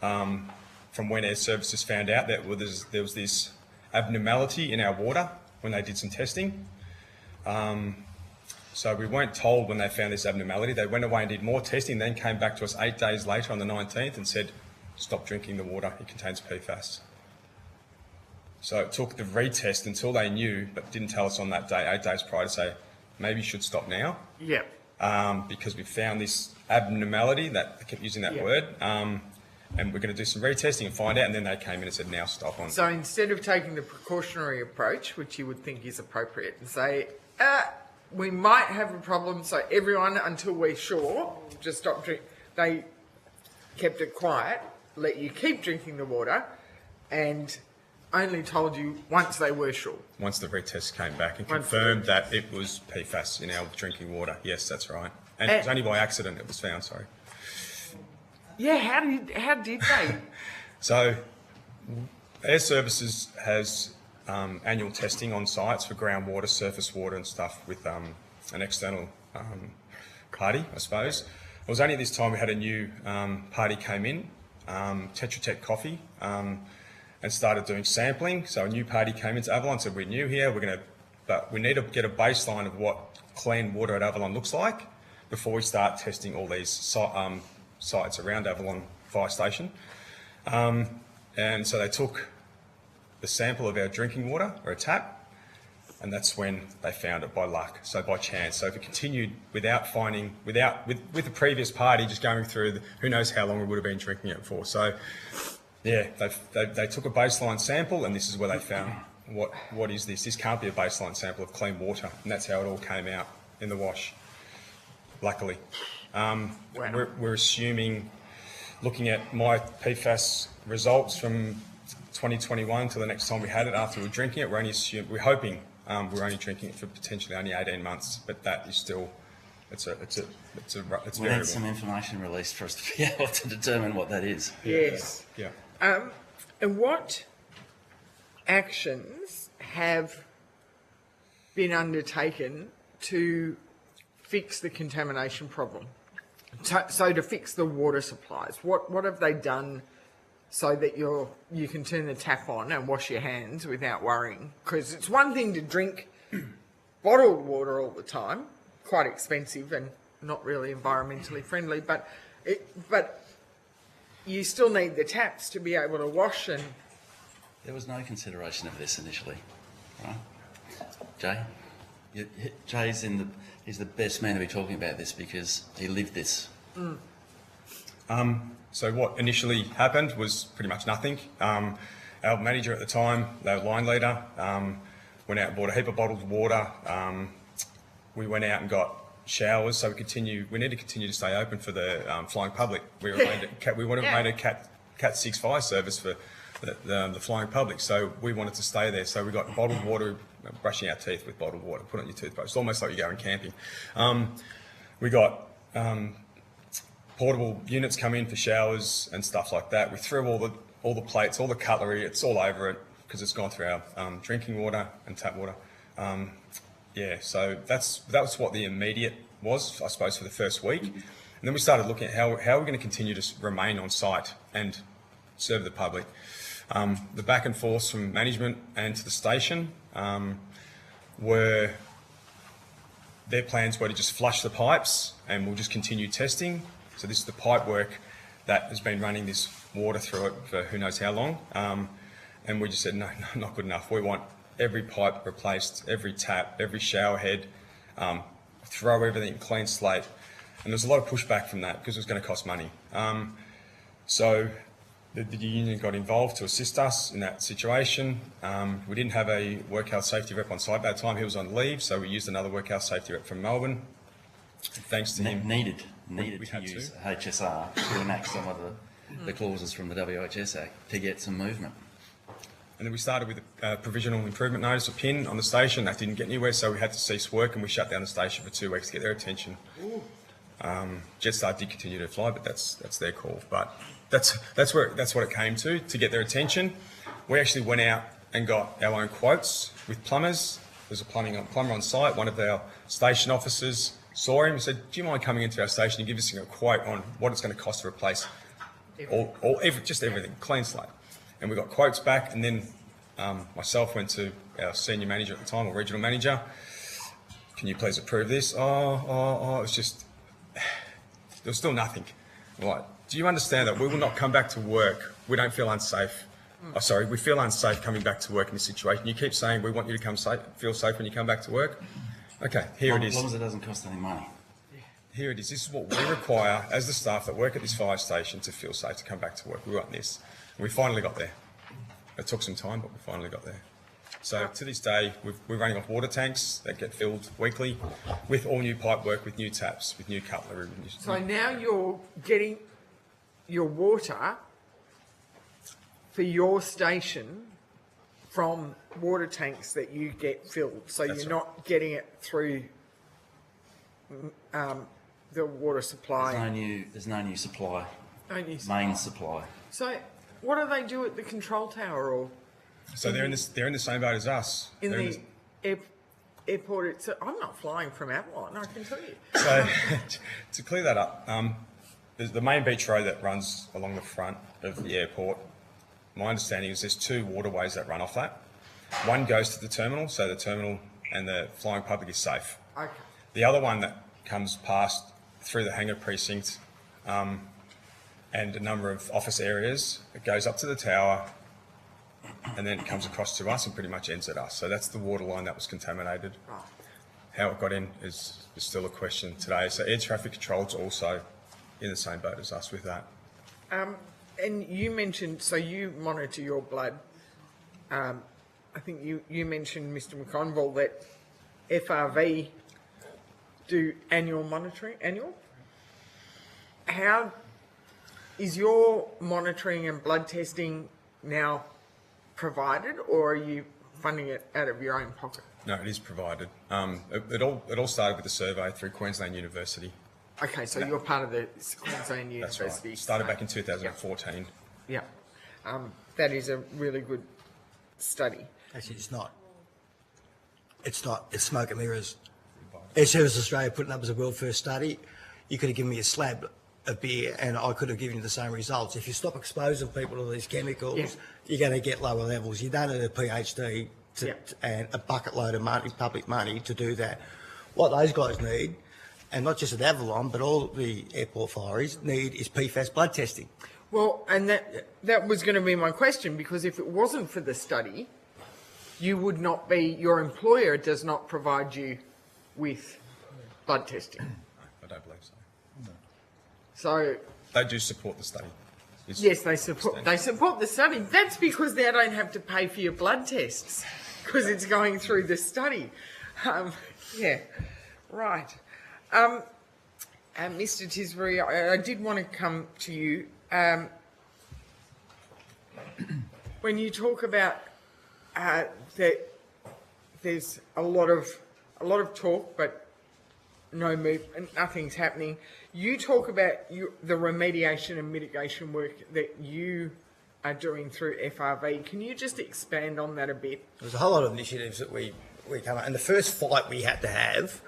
G: from when Air Services found out that there was this abnormality in our water when they did some testing. So we weren't told when they found this abnormality. They went away and did more testing, then came back to us 8 days later on the 19th and said, stop drinking the water, it contains PFAS. So it took the retest until they knew, but didn't tell us on that day, 8 days prior, to say, maybe you should stop now.
J: Yeah.
G: Because we found this abnormality, that I kept using that word, and we're going to do some retesting and find out, and then they came in and said, now stop on.
J: So instead of taking the precautionary approach, which you would think is appropriate, and say, we might have a problem, so everyone, until we're sure, just stop drinking, they kept it quiet, let you keep drinking the water, and only told you once they were sure. Once
G: the retest came back and confirmed that it was PFAS in our drinking water. Yes, that's right. And it was only by accident it was found, sorry.
J: Yeah, how did they?
G: So, Air Services has annual testing on sites for groundwater, surface water and stuff with an external party, I suppose. It was only this time we had a new party came in, Tetra Tech Coffee, and started doing sampling. So a new party came into Avalon, said we're new here, but we need to get a baseline of what clean water at Avalon looks like before we start testing all these sites around Avalon Fire Station. And so they took the sample of our drinking water, or a tap, and that's when they found it by luck, so by chance. So if it continued with the previous party just going through, who knows how long we would have been drinking it for. So yeah, they took a baseline sample, and this is where they found what is this? This can't be a baseline sample of clean water, and that's how it all came out in the wash. Luckily, we're assuming, looking at my PFAS results from 2021 to the next time we had it after we were drinking it, we're hoping we're only drinking it for potentially only 18 months, but that is still, it's
F: we
G: variable.
F: need some information released for us to be able to determine what that is.
J: Yes.
G: Yeah.
J: And what actions have been undertaken to fix the contamination problem? So to fix the water supplies, what have they done so that you can turn the tap on and wash your hands without worrying? Because it's one thing to drink bottled water all the time, quite expensive and not really environmentally friendly, but you still need the taps to be able to wash. And
F: there was no consideration of this initially, right? Jay? He's the best man to be talking about this because he lived this.
G: So what initially happened was pretty much nothing. Our manager at the time, the line leader, went out and bought a heap of bottled water. We went out and got showers, so we need to continue to stay open for the flying public. We would have made a Cat 6 fire service for the flying public, so we wanted to stay there. So we got bottled water, brushing our teeth with bottled water, put on your toothbrush. It's almost like you're going camping. We got portable units come in for showers and stuff like that. We threw all the plates, all the cutlery, it's all over it because it's gone through our drinking water and tap water. So that was what the immediate was, I suppose, for the first week. And then we started looking at how we're going to continue to remain on site and serve the public. The back and forth from management and to the station their plans were to just flush the pipes and we'll just continue testing. So this is the pipe work that has been running this water through it for who knows how long. And we just said, no, not good enough. We want every pipe replaced, every tap, every shower head, throw everything clean slate. And there's a lot of pushback from that because it was going to cost money. So the union got involved to assist us in that situation. We didn't have a work health safety rep on site by the time he was on leave, so we used another work health safety rep from Melbourne. Thanks to him.
F: Needed to use HSR to enact some of the clauses from the WHS Act to get some movement.
G: And then we started with a provisional improvement notice, a PIN, on the station. That didn't get anywhere, so we had to cease work and we shut down the station for 2 weeks to get their attention. Jetstar did continue to fly, but that's their call. But that's what it came to get their attention. We actually went out and got our own quotes with plumbers. There's a plumber on site. One of our station officers saw him and said, "Do you mind coming into our station and give us a quote on what it's going to cost to replace just everything, clean slate?" And we got quotes back, and then myself went to our senior manager at the time, or regional manager. "Can you please approve this?" It was just, there was still nothing. Right. Do you understand that we will not come back to work? We don't feel unsafe. We feel unsafe coming back to work in this situation. You keep saying we want you to feel safe when you come back to work. Okay, here it is.
F: As long as it doesn't cost any money.
G: Here it is. This is what we require as the staff that work at this fire station to feel safe to come back to work. We want this. And we finally got there. It took some time, but we finally got there. So to this day, we're running off water tanks that get filled weekly with all new pipe work, with new taps, with new cutlery.
J: So now you're getting your water for your station from water tanks that you get filled. So
G: That's
J: you're
G: right.
J: not getting it through the water supply.
F: There's no new supply,
J: Only
F: main supply.
J: So what do they do at the control tower or
G: So they're in the same boat as us.
J: in
G: They're
J: the airport? I'm not flying from Avalon, I can tell you.
G: So to clear that up, there's the main beach road that runs along the front of the airport. My understanding is there's 2 waterways that run off that. One goes to the terminal, so the terminal and the flying public is safe.
J: Okay.
G: The other one that comes past through the hangar precinct and a number of office areas, it goes up to the tower and then it comes across to us and pretty much ends at us. So that's the water line that was contaminated.
J: Right.
G: How it got in is still a question today. So air traffic control is also in the same boat as us with that.
J: And you mentioned, so you monitor your blood. I think you mentioned, Mr. McConville, that FRV do annual monitoring. How is your monitoring and blood testing now provided, or are you funding it out of your own pocket?
G: No, it is provided. It all started with a survey through Queensland University.
J: Okay, so you're part of the Queensland
G: That's
J: University.
G: right. Started back in 2014.
J: Yeah. That is a really good study.
C: Actually, it's not. It's not. It's smoke and mirrors. Air Service Australia put it up as a world first study. You could have given me a slab of beer and I could have given you the same results. If you stop exposing people to these chemicals, you're going to get lower levels. You don't need a PhD and a bucket load of money, public money, to do that. What those guys need, and not just at Avalon, but all the airport fireys need, is PFAS blood testing.
J: Well, and that was going to be my question, because if it wasn't for the study, you would not be, your employer does not provide you with blood testing.
G: I don't believe so.
J: So
G: They do support the study.
J: yes, they support the study. That's because they don't have to pay for your blood tests, because it's going through the study. Right. Mr. Tisbury, I did want to come to you. When you talk about that, there's a lot of talk, but no movement, nothing's happening. You talk about the remediation and mitigation work that you are doing through FRV. Can you just expand on that a bit?
C: There's a whole lot of initiatives that we come up, and the first fight we had to have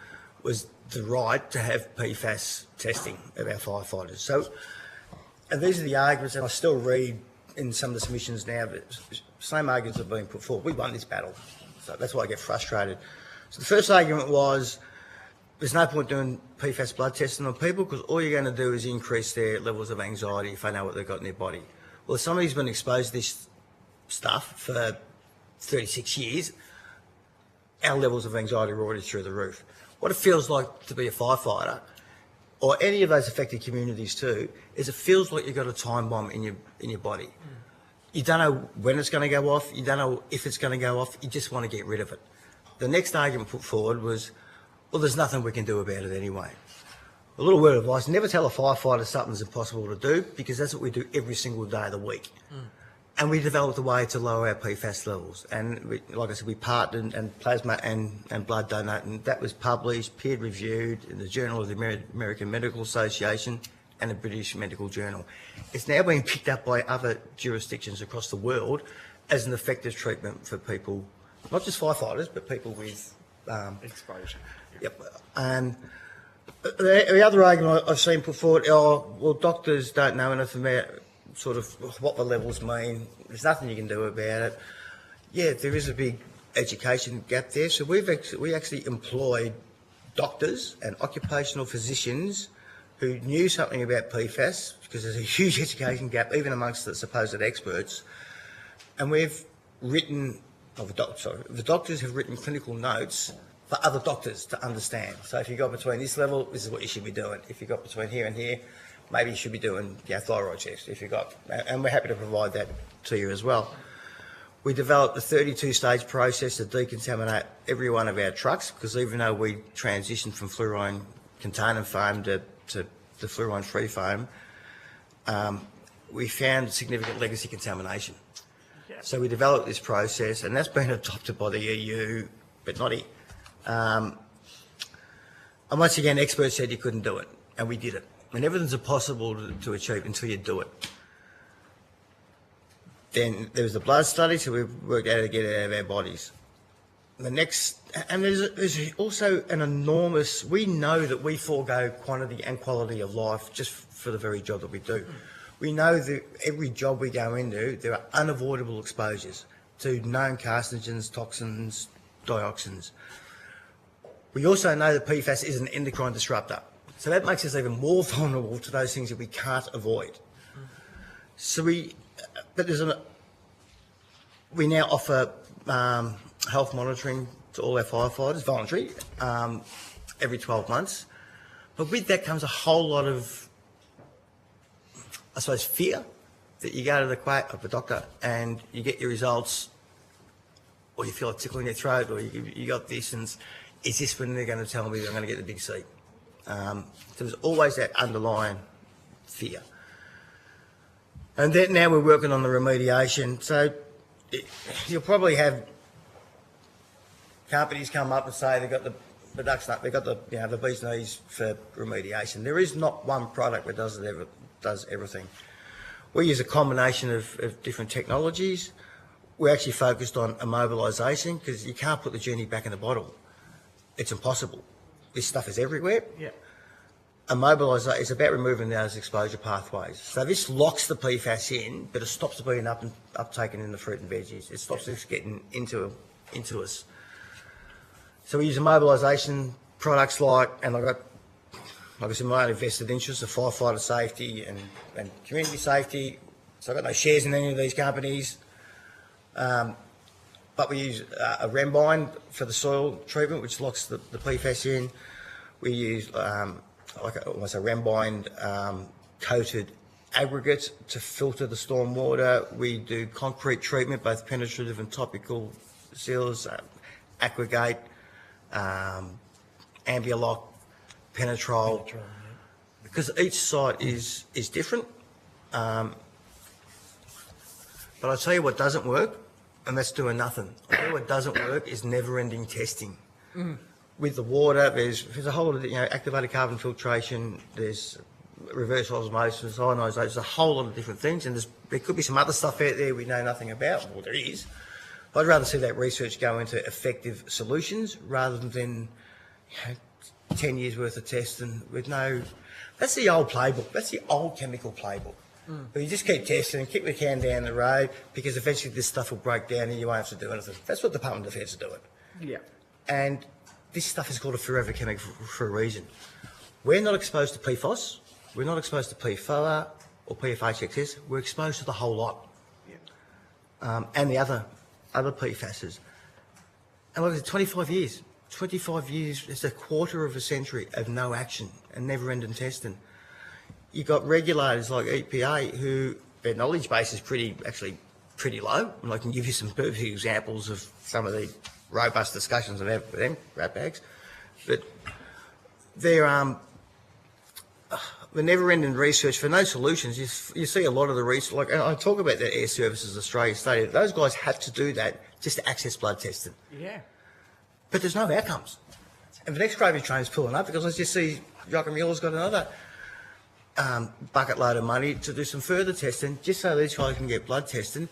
C: was the right to have PFAS testing of our firefighters. So, and these are the arguments, and I still read in some of the submissions now, but same arguments are being put forward. We won this battle, so that's why I get frustrated. So the first argument was, there's no point doing PFAS blood testing on people because all you're going to do is increase their levels of anxiety if they know what they've got in their body. Well, if somebody's been exposed to this stuff for 36 years, our levels of anxiety are already through the roof. What it feels like to be a firefighter, or any of those affected communities too, is it feels like you've got a time bomb in your body. You don't know when it's going to go off, you don't know if it's going to go off, you just want to get rid of it. The next argument put forward was, well, there's nothing we can do about it anyway. A little word of advice, never tell a firefighter something's impossible to do, because that's what we do every single day of the week. And we developed a way to lower our PFAS levels. And we, like I said, we partnered and plasma and blood donate, and that was published, peer-reviewed in the Journal of the American Medical Association and the British Medical Journal. It's now being picked up by other jurisdictions across the world as an effective treatment for people, not just firefighters, but people with
J: Exposure.
C: Yep. And the other argument I've seen put forward, well, doctors don't know anything about sort of what the levels mean. There's nothing you can do about it. Yeah, there is a big education gap there. So we actually employed doctors and occupational physicians who knew something about PFAS, because there's a huge education gap even amongst the supposed experts. And we've written, the doctors have written clinical notes for other doctors to understand. So if you got between this level, this is what you should be doing. If you got between here and here, maybe you should be doing thyroid checks. If you got, and we're happy to provide that to you as well. We developed a 32-stage process to decontaminate every one of our trucks, because even though we transitioned from fluorine containing foam to the fluorine-free foam, we found significant legacy contamination. So we developed this process, and that's been adopted by the EU, but not here. And once again, experts said you couldn't do it, and we did it. And everything's impossible to achieve until you do it. Then there was the blood study, so we worked out how to get it out of our bodies. The next, and there's also an enormous, we know that we forego quantity and quality of life just for the very job that we do. We know that every job we go into, there are unavoidable exposures to known carcinogens, toxins, dioxins. We also know that PFAS is an endocrine disruptor. So that makes us even more vulnerable to those things that we can't avoid. So we now offer health monitoring to all our firefighters, voluntary, every 12 months. But with that comes a whole lot of, I suppose, fear that you go to the doctor and you get your results, or you feel a tickle in your throat, or you got this, and is this when they're going to tell me that I'm going to get the big C? So there's always that underlying fear. And then now we're working on the remediation. So you'll probably have companies come up and say they've got the duck's nut, they've got the bee's knees for remediation. There is not one product that does everything. We use a combination of different technologies. We're actually focused on immobilisation, because you can't put the genie back in the bottle. It's impossible. This stuff is everywhere. Yeah. Immobilisation is about removing those exposure pathways. So this locks the PFAS in, but it stops it being uptaken in the fruit and veggies. It stops this getting into us. So we use immobilisation products like I said, my own invested interest of firefighter safety and community safety. So I've got no shares in any of these companies. But we use a rembine for the soil treatment, which locks the PFAS in. We use almost a rembine coated aggregate to filter the storm water. We do concrete treatment, both penetrative and topical seals, Aquagate, Ambiolock, Penetrol, because each site is different. But I'll tell you what doesn't work, and that's doing nothing. I'll tell you what doesn't work is never-ending testing. with the water, there's a whole lot of, activated carbon filtration, there's reverse osmosis, ionisation, there's a whole lot of different things, and there could be some other stuff out there we know nothing about. Well, there is. I'd rather see that research go into effective solutions rather than 10 years worth of testing with no... That's the old playbook. That's the old chemical playbook. But you just keep testing and kick the can down the road because eventually this stuff will break down and you won't have to do anything. That's what the Department of Defence are doing.
J: Yeah.
C: And this stuff is called a forever chemical for a reason. We're not exposed to PFAS. We're not exposed to PFOA or PFAS. We're exposed to the whole lot. Yeah. And the other PFASs. And look, it's 25 years. 25 years, it's a quarter of a century of no action and never-ending testing. You've got regulators like EPA who their knowledge base is pretty low. And I can give you some perfect examples of some of the robust discussions I've had with them, rat bags. But they're the never-ending research for no solutions. You see a lot of the research, like I talk about the Air Services Australia study, those guys have to do that just to access blood testing.
J: Yeah.
C: But there's no outcomes. And the next gravy train is pulling up because I just see Joachim Mueller's got another bucket load of money to do some further testing just so these guys can get blood testing.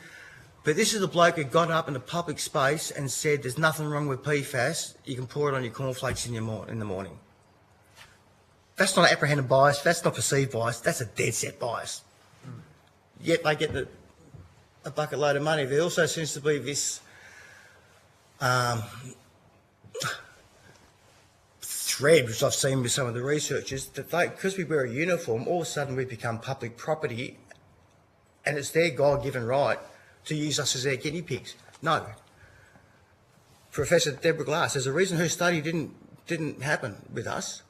C: But this is the bloke who got up in the public space and said there's nothing wrong with PFAS, you can pour it on your cornflakes in the morning. That's not apprehended bias, that's not perceived bias, that's a dead set bias. Yet they get a bucket load of money. There also seems to be this thread, which I've seen with some of the researchers, that because we wear a uniform, all of a sudden we become public property and it's their God-given right to use us as their guinea pigs. No. Professor Deborah Glass, there's a reason her study didn't happen with us.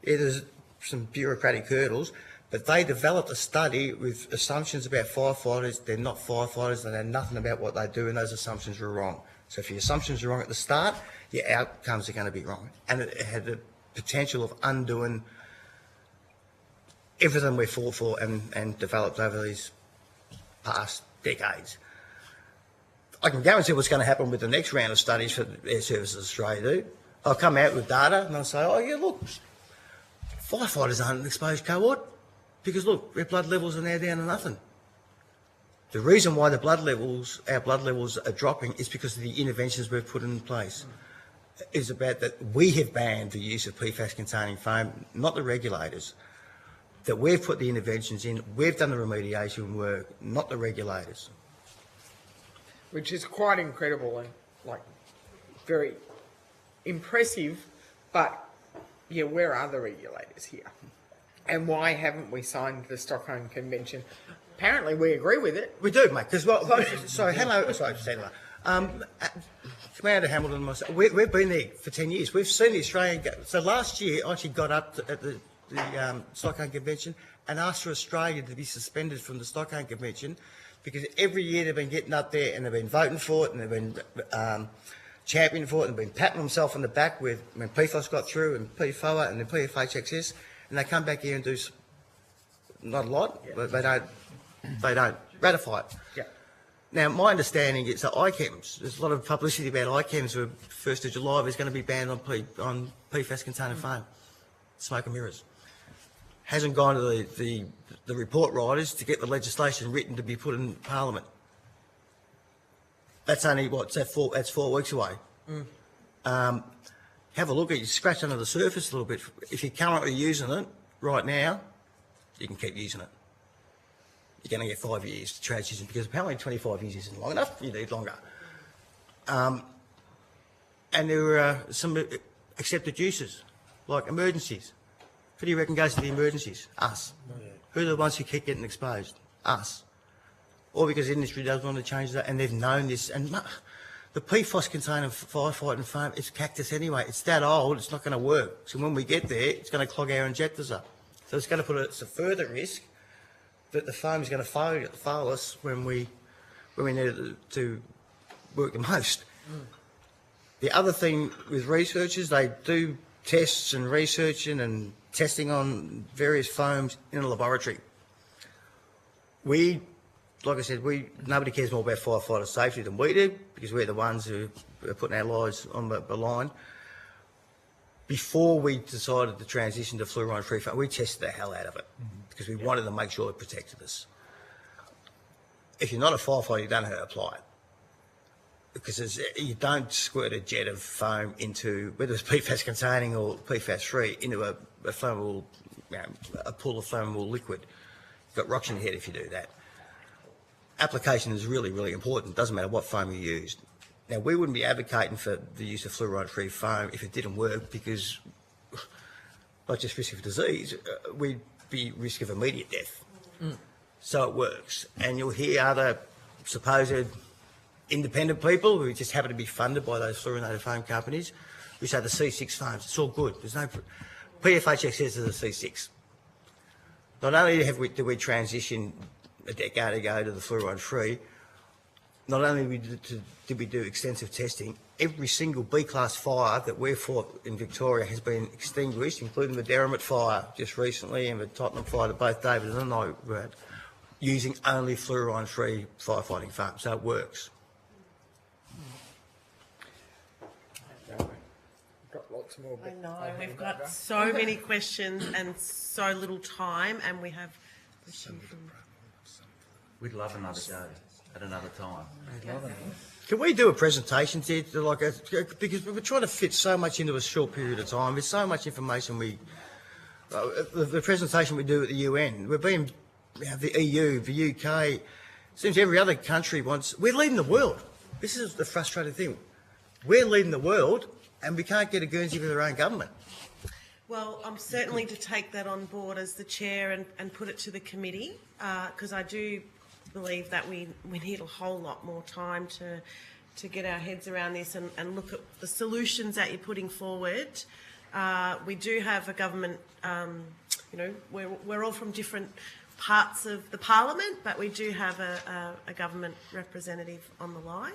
C: Yeah, there's some bureaucratic hurdles, but they developed a study with assumptions about firefighters. They're not firefighters, they know nothing about what they do, and those assumptions were wrong. So if your assumptions are wrong at the start, your outcomes are going to be wrong. And it had the potential of undoing everything we fought for and developed over these past decades. I can guarantee what's going to happen with the next round of studies for Air Services Australia do. I'll come out with data and I'll say, oh yeah, look, firefighters aren't an exposed cohort because look, their blood levels are now down to nothing. The reason why our blood levels are dropping is because of the interventions we've put in place. It's about that we have banned the use of PFAS-containing foam, not the regulators. That we've put the interventions in, we've done the remediation work, not the regulators.
J: Which is quite incredible and very impressive, but yeah, where are the regulators here? And why haven't we signed the Stockholm Convention? Apparently we agree with it.
C: We do, mate, because, Senator. Commander Hamilton and myself, we've been there for 10 years. We've seen the Australian... So last year, I actually got up at the Stockholm Convention and asked for Australia to be suspended from the Stockholm Convention because every year they've been getting up there and they've been voting for it and they've been championing for it and been patting themselves on the back with when PFAS got through and PFOA and the PFHXS, and they come back here and do not a lot, but they don't ratify it.
J: Yeah.
C: Now, my understanding is that ICHEMS, there's a lot of publicity about ICHEMS for 1st of July, there's going to be banned on PFAS-containing foam, smoke and mirrors. Hasn't gone to the report writers to get the legislation written to be put in Parliament. That's only, that's 4 weeks away. Have a look at it, scratch under the surface a little bit. If you're currently using it right now, you can keep using it. You're going to get 5 years to transition because apparently 25 years isn't long enough. You need longer. And there are some accepted uses, like emergencies. Who do you reckon goes to the emergencies? Us. Who are the ones who keep getting exposed? Us. Or because the industry doesn't want to change that and they've known this. And the PFAS containing firefighting foam, it's cactus anyway. It's that old, it's not going to work. So when we get there, it's going to clog our injectors up. So it's going to put us a further risk that the foam is going to fail us when we need it to work the most. The other thing with researchers, they do tests and researching and testing on various foams in a laboratory. Like I said, nobody cares more about firefighter safety than we do because we're the ones who are putting our lives on the line. before we decided to transition to fluoride-free foam, we tested the hell out of it because we wanted to make sure it protected us. If you're not a firefighter, you don't know how to apply it. Because you don't squirt a jet of foam into, whether it's PFAS containing or PFAS free, into a flammable, a pool of flammable liquid. You've got rocks in your head if you do that. Application is really, really important. It doesn't matter what foam you use. Now, we wouldn't be advocating for the use of fluoride-free foam if it didn't work, because not just risk of disease, we'd be risk of immediate death. So it works. And you'll hear other supposed independent people who just happen to be funded by those fluorinated foam companies who say the C6 foams, it's all good. There's no... PFHX says there's a C6. Not only did we transition a decade ago to the fluoride-free, not only did we do extensive testing, every single B-class fire that we've fought in Victoria has been extinguished, including the Derrimut fire just recently and the Tottenham fire that both David and I were at, using only fluoride-free firefighting foam. So it works.
J: Got lots more.
A: I know, we've got so many questions and so little time, and we have questions from...
F: We'd love another day at another time.
C: Can we do a presentation, Ted, because we're trying to fit so much into a short period of time. There's so much information the presentation we do at the UN, the EU, the UK, seems every other country wants... We're leading the world. This is the frustrating thing. We're leading the world and we can't get a Guernsey for their own government.
A: Well, I'm certainly to take that on board as the chair and put it to the committee, because I do believe that we need a whole lot more time to get our heads around this and look at the solutions that you're putting forward. We do have a government, we're all from different parts of the parliament, but we do have a government representative on the line.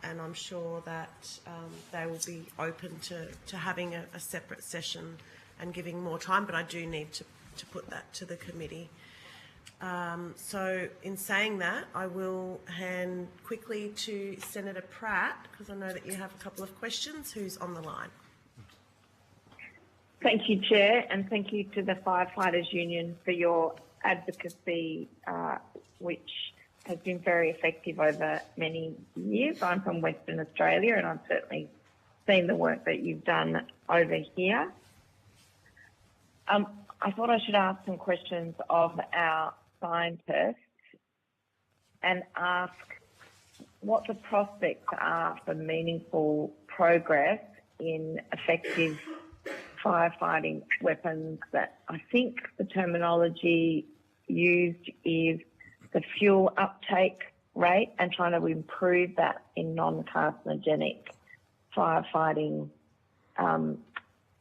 A: And I'm sure that they will be open to having a separate session and giving more time, but I do need to put that to the committee. So in saying that, I will hand quickly to Senator Pratt, because I know that you have a couple of questions. Who's on the line?
K: Thank you, Chair, and thank you to the Firefighters Union for your advocacy, which has been very effective over many years. I'm from Western Australia and I've certainly seen the work that you've done over here. I thought I should ask some questions of our scientists and ask what the prospects are for meaningful progress in effective firefighting weapons. That I think the terminology used is the fuel uptake rate and trying to improve that in non-carcinogenic firefighting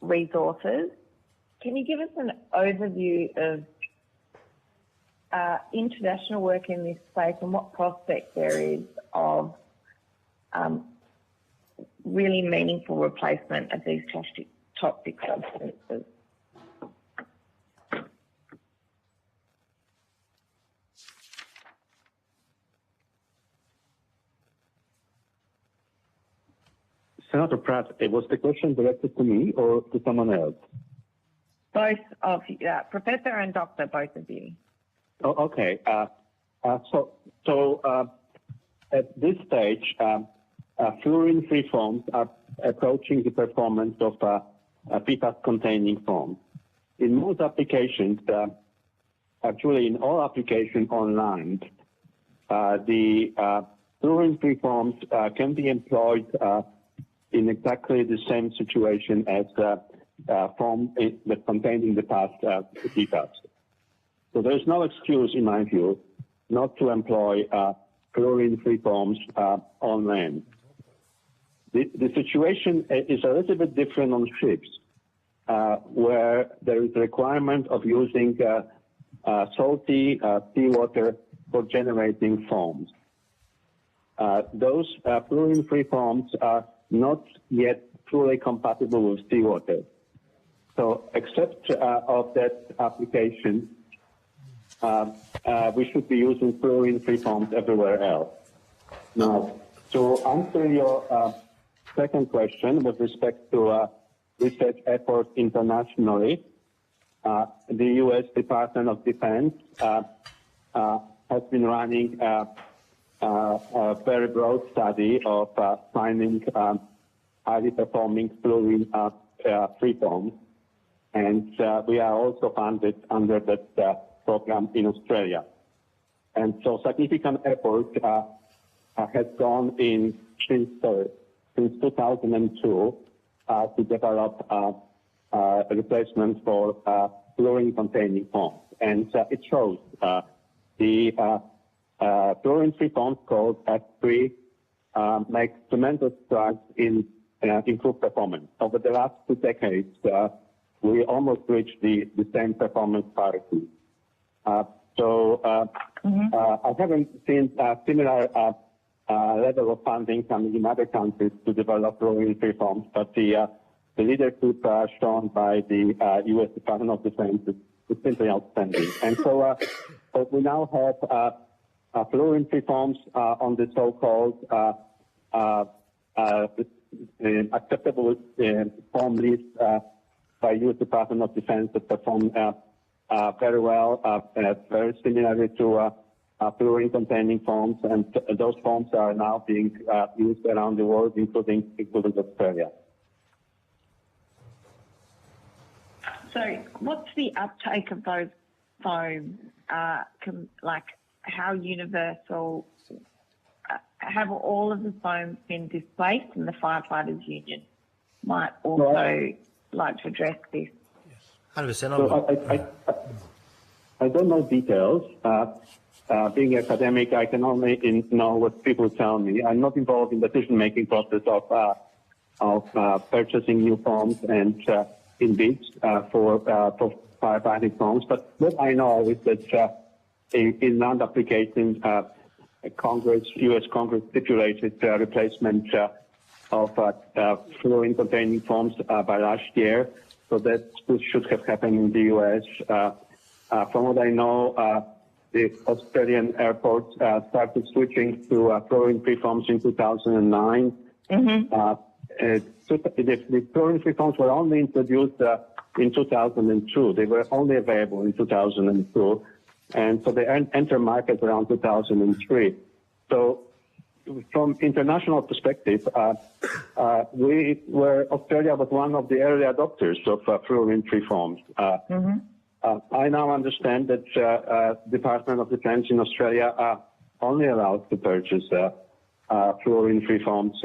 K: resources. Can you give us an overview of international work in this space and what prospect there is of really meaningful replacement of these toxic substances?
H: Senator Pratt, was the question directed to me or to someone else?
K: Both of you, Professor and Doctor, both of you.
H: Oh, okay. So at this stage, fluorine-free foams are approaching the performance of PFAS-containing foams. In most applications, actually in all applications online, the fluorine-free foams can be employed in exactly the same situation as foam that contained in the past PFAS. So there's no excuse, in my view, not to employ fluorine-free foams on land. The situation is a little bit different on ships, where there is a requirement of using salty seawater for generating foams. Those fluorine-free foams are not yet fully compatible with seawater. So except of that application, we should be using fluorine-free foams everywhere else. Now, to answer your second question with respect to research efforts internationally. The U.S. Department of Defense has been running a very broad study of finding highly performing fluorine freeforms, and we are also funded under that program in Australia. And so significant effort has gone in since 2002 to develop a replacement for fluorine-containing foams. And it shows the fluorine-free foams called F3 make tremendous strides in improved performance. Over the last 2 decades, we almost reached the same performance parity. I haven't seen a similar level of funding coming in other countries to develop fluorine-free foams, but the leadership shown by the U.S. Department of Defense is simply outstanding. And so we now have fluorine-free foams on the so-called acceptable foam list by U.S. Department of Defense that perform very well, very similarly to fluorine-containing foams, and those foams are now being used around the world, including Australia.
K: So what's the uptake of those foams? Like how universal, have all of the foams been displaced? And the Firefighters Union might also like to address this.
C: 100%.
H: So I don't know details. Being academic, I can only know what people tell me. I'm not involved in the decision-making process of purchasing new foams and in bids for firefighting foams. But what I know is that in land applications, U.S. Congress stipulated replacement of fluorine-containing foams by last year. So that should have happened in the U.S. From what I know, the Australian airports started switching to fluorine-free foams in 2009. The fluorine-free foams were only introduced in 2002. They were only available in 2002. And so they entered market around 2003. So from international perspective, Australia was one of the early adopters of fluorine-free foams. I now understand that Department of Defense in Australia are only allowed to purchase fluorine-free foams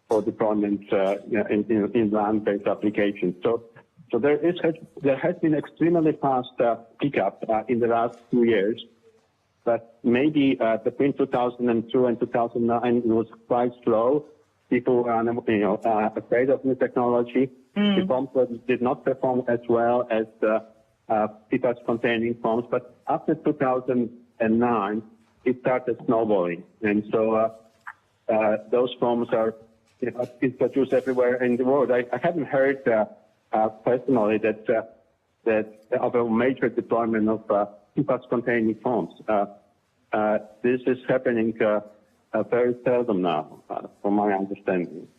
H: for deployment in land-based applications. So there has been extremely fast pickup in the last 2 years, but maybe between 2002 and 2009 it was quite slow. People were afraid of new technology. The foams did not perform as well as PFAS-containing foams, but after 2009 it started snowballing, and so those foams are introduced everywhere in the world. I haven't heard personally that of a major deployment of PFAS-containing foams. This is happening very seldom now, from my understanding.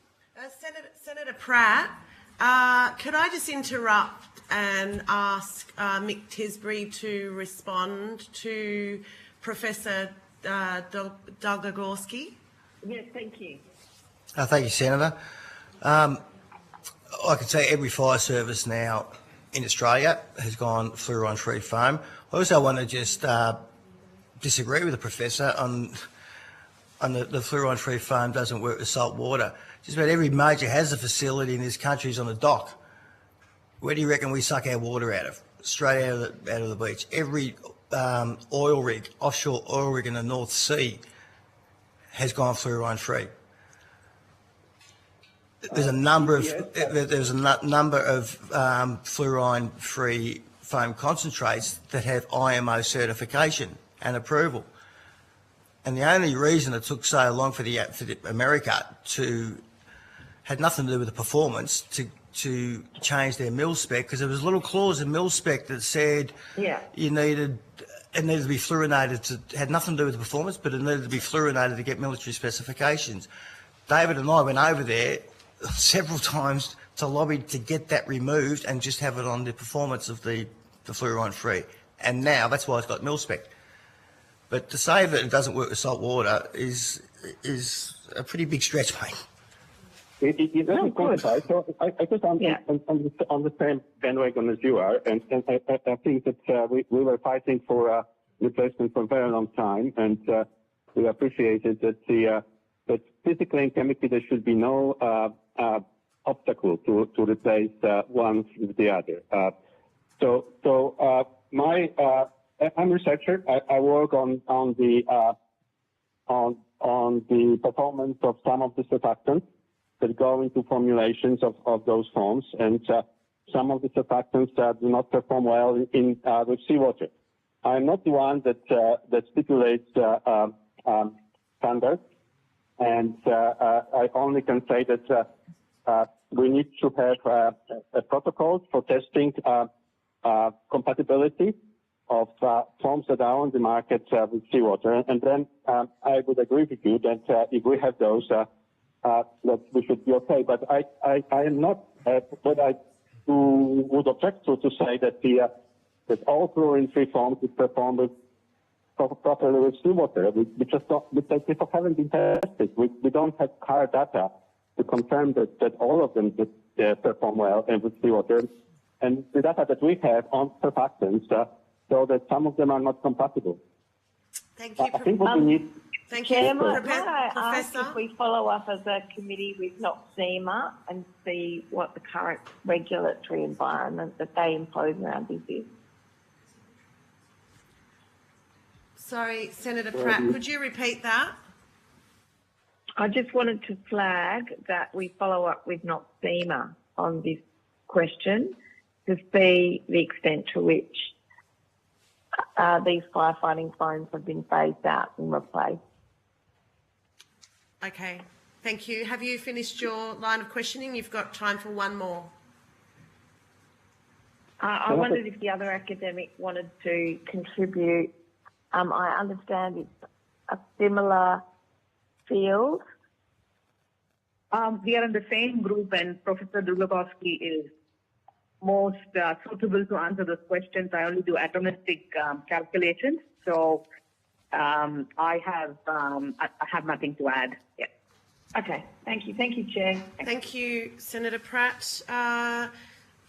A: Senator Pratt, could I just interrupt and ask Mick Tisbury to respond to Professor Dlugogorski?
K: Yes, thank you.
C: Thank you, Senator. I can say every fire service now in Australia has gone fluorine-free foam. I also want to just disagree with the professor on the fluorine-free foam doesn't work with salt water. Just about every major hazard facility in this country is on the dock. Where do you reckon we suck our water out of? Straight out of the beach. Every oil rig, offshore oil rig in the North Sea has gone fluorine-free. There's a number of fluorine-free foam concentrates that have IMO certification and approval. And the only reason it took so long for the America had nothing to do with the performance to change their mil spec, because there was a little clause in mil spec that said it needed to be fluorinated. Had nothing to do with the performance, but it needed to be fluorinated to get military specifications. David and I went over there several times to lobby to get that removed and just have it on the performance of the fluorine-free. And now that's why it's got mil-spec. But to say that it doesn't work with salt water is a pretty big stretch, mate.
H: It doesn't qualify. So I guess I'm on the same bandwagon as you are, and I think that we were fighting for replacement for a very long time, and we appreciated that that physically and chemically there should be no obstacle to replace one with the other. I'm a researcher. I work on the performance of some of the surfactants that go into formulations of those foams, and some of the surfactants do not perform well with seawater. I'm not the one that stipulates standards, and I only can say that we need to have a protocol for testing compatibility of foams that are on the market with seawater. And then I would agree with you that if we have those, that we should be okay. But I am not what I would object to say that that all fluorine-free foams would perform properly with seawater. We just don't. They haven't been tested. We don't have hard data to confirm that all of them perform well with seawater. And the data that we have on surfactants show that some of them are not compatible.
A: Thank you.
H: I think what we need.
A: Thank you,
K: Chairman, might I
A: Professor.
K: ask if we follow up as a committee with NOPSEMA and see what the current regulatory environment that they impose around this is?
A: Sorry, Senator Pratt, could you repeat that?
K: I just wanted to flag that we follow up with NOPSEMA on this question to see the extent to which these firefighting foams have been phased out and replaced.
A: Okay, thank you. Have you finished your line of questioning? You've got time for one more.
K: I wondered if the other academic wanted to contribute. I understand it's a similar field.
I: We are in the same group, and Professor Dlugogorski is most suitable to answer those questions. I only do atomistic calculations, so I have nothing to add. Yeah.
K: Okay, thank you. Thank you, Chair.
A: Thank you, Senator Pratt.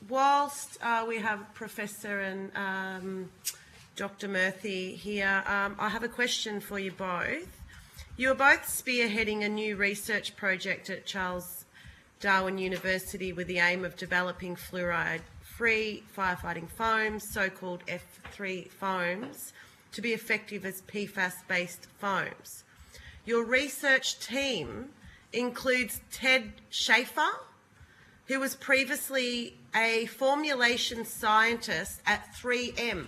A: Whilst we have Professor and Dr. Murthy here, I have a question for you both. You are both spearheading a new research project at Charles Darwin University with the aim of developing fluoride-free firefighting foams, so-called F3 foams, to be effective as PFAS-based foams. Your research team includes Ted Schaefer, who was previously a formulation scientist at 3M,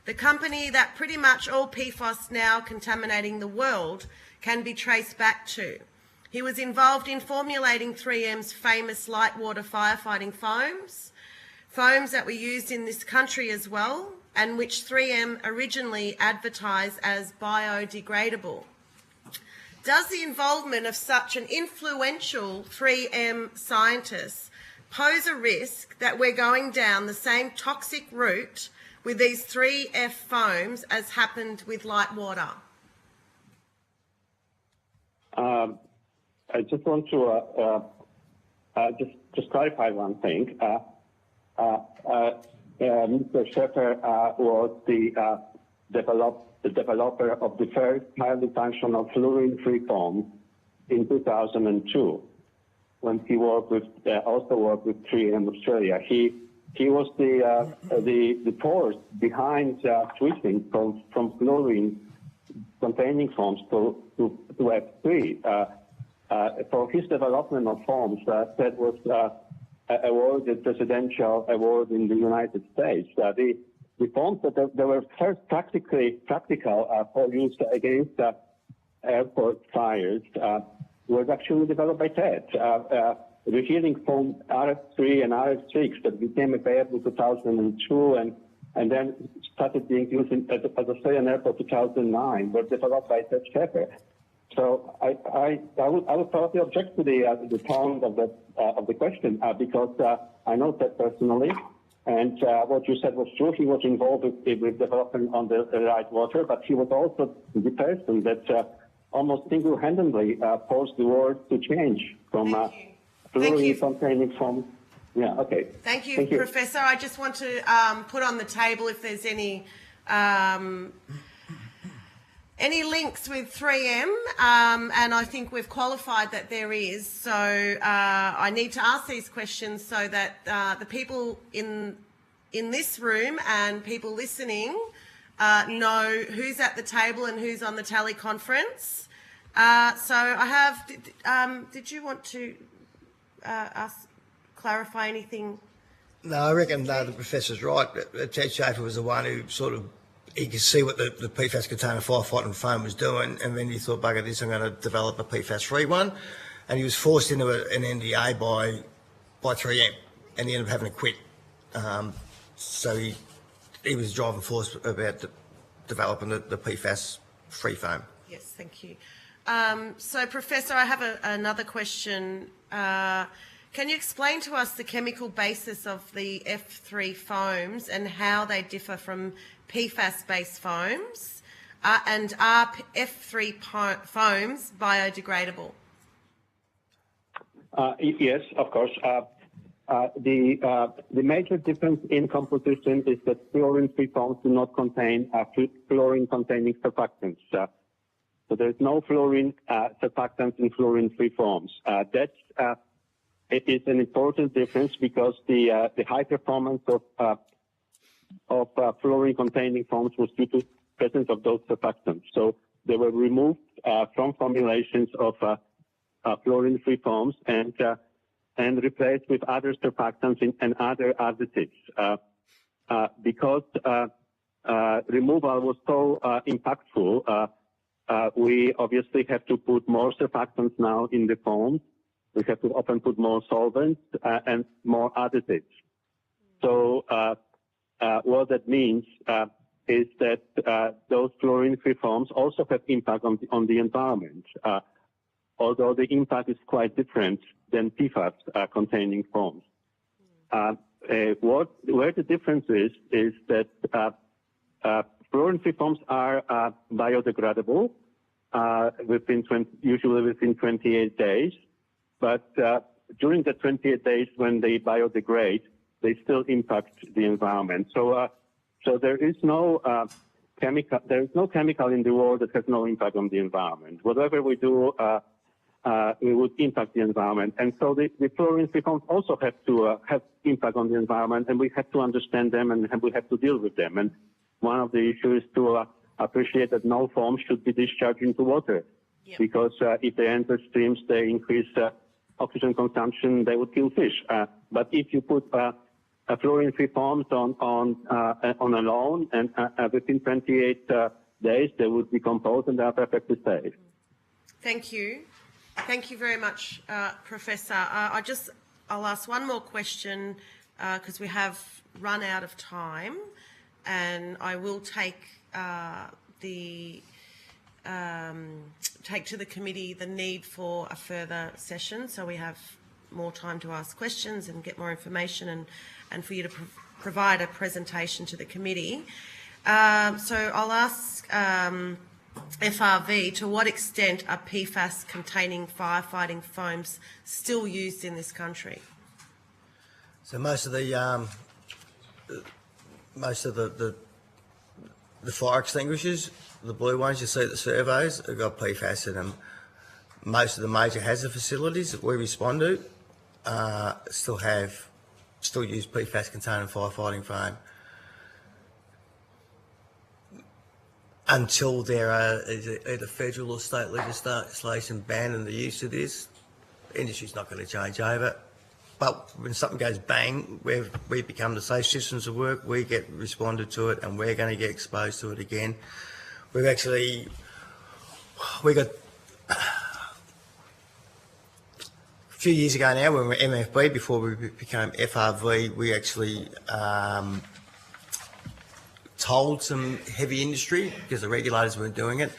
A: the company that pretty much all PFAS now contaminating the world can be traced back to. He was involved in formulating 3M's famous light water firefighting foams that were used in this country as well, and which 3M originally advertised as biodegradable. Does the involvement of such an influential 3M scientist pose a risk that we're going down the same toxic route with these 3F foams as happened with light water?
H: I just want to just clarify one thing. Mr. Schaefer was the developer of the first highly functional fluorine-free foam in 2002, when he also worked with 3M Australia. He was the force behind switching from fluorine-containing foams to F3. For his development of foams, that was awarded presidential award in the United States. The foams that they were first practical for use against airport fires was actually developed by Ted. The heating foam RF3 and RF6 that became available in 2002 and then started being used at the Australian airport in 2009 were developed by Ted Schaefer. So I would probably object to the tone of the question because I know that personally, and what you said was true. He was involved with development on the right water, but he was also the person that almost single-handedly forced the world to change from fluorine-containing foam. Yeah. Okay.
A: Thank you, Professor. I just want to put on the table if there's any links with 3M, and I think we've qualified that there is. So I need to ask these questions so that the people in this room and people listening know who's at the table and who's on the teleconference. So I have. Did you want to clarify anything?
C: No, I reckon the professor's right. Ted Schaefer was the one who sort of, he could see what the PFAS containing firefighting foam was doing, and then he thought, bugger this, I'm going to develop a PFAS-free one. And he was forced into an NDA by 3M, and he ended up having to quit. So he was the driving force about developing the PFAS-free foam.
A: Yes, thank you. So, Professor, I have another question. Can you explain to us the chemical basis of the F3 foams and how they differ from PFAS-based foams? And are F3 foams biodegradable?
H: Yes, of course. The major difference in composition is that fluorine-free foams do not contain fluorine-containing surfactants. So there's no fluorine surfactants in fluorine-free foams. It is an important difference because the high performance of fluorine-containing foams was due to presence of those surfactants. So they were removed from formulations of fluorine-free foams and replaced with other surfactants and other additives. Because removal was so impactful, we obviously have to put more surfactants now in the foams. We have to often put more solvents and more additives. So what that means is that those fluorine-free foams also have impact on the environment, although the impact is quite different than PFAS-containing foams. Where the difference is that fluorine-free foams are biodegradable usually within 28 days. But during the 28 days when they biodegrade, they still impact the environment. So there is no chemical. There is no chemical in the world that has no impact on the environment. Whatever we do, it would impact the environment. And so the fluorine-free foams also have to have impact on the environment, and we have to understand them and we have to deal with them. And one of the issues is to appreciate that no foam should be discharged into water, because if they enter streams, they increase oxygen consumption, they would kill fish. But if you put fluorine-free foams on alone, and within 28 days, they would decompose and they are perfectly safe.
A: Thank you. Thank you very much, Professor. I'll ask one more question because we have run out of time, and I will take take to the committee the need for a further session so we have more time to ask questions and get more information and for you to provide a presentation to the committee. So I'll ask FRV, to what extent are PFAS-containing firefighting foams still used in this country?
C: So most of the fire extinguishers, the blue ones you see at the surveys, have got PFAS in them. Most of the major hazard facilities that we respond to still use PFAS-containing firefighting foam. Until there are either federal or state legislation banning the use of this, the industry's not going to change over. But when something goes bang, we become the safe systems of work, we get responded to it, and we're going to get exposed to it again. We got a few years ago now, when we were MFB, before we became FRV, we actually told some heavy industry, because the regulators weren't doing it,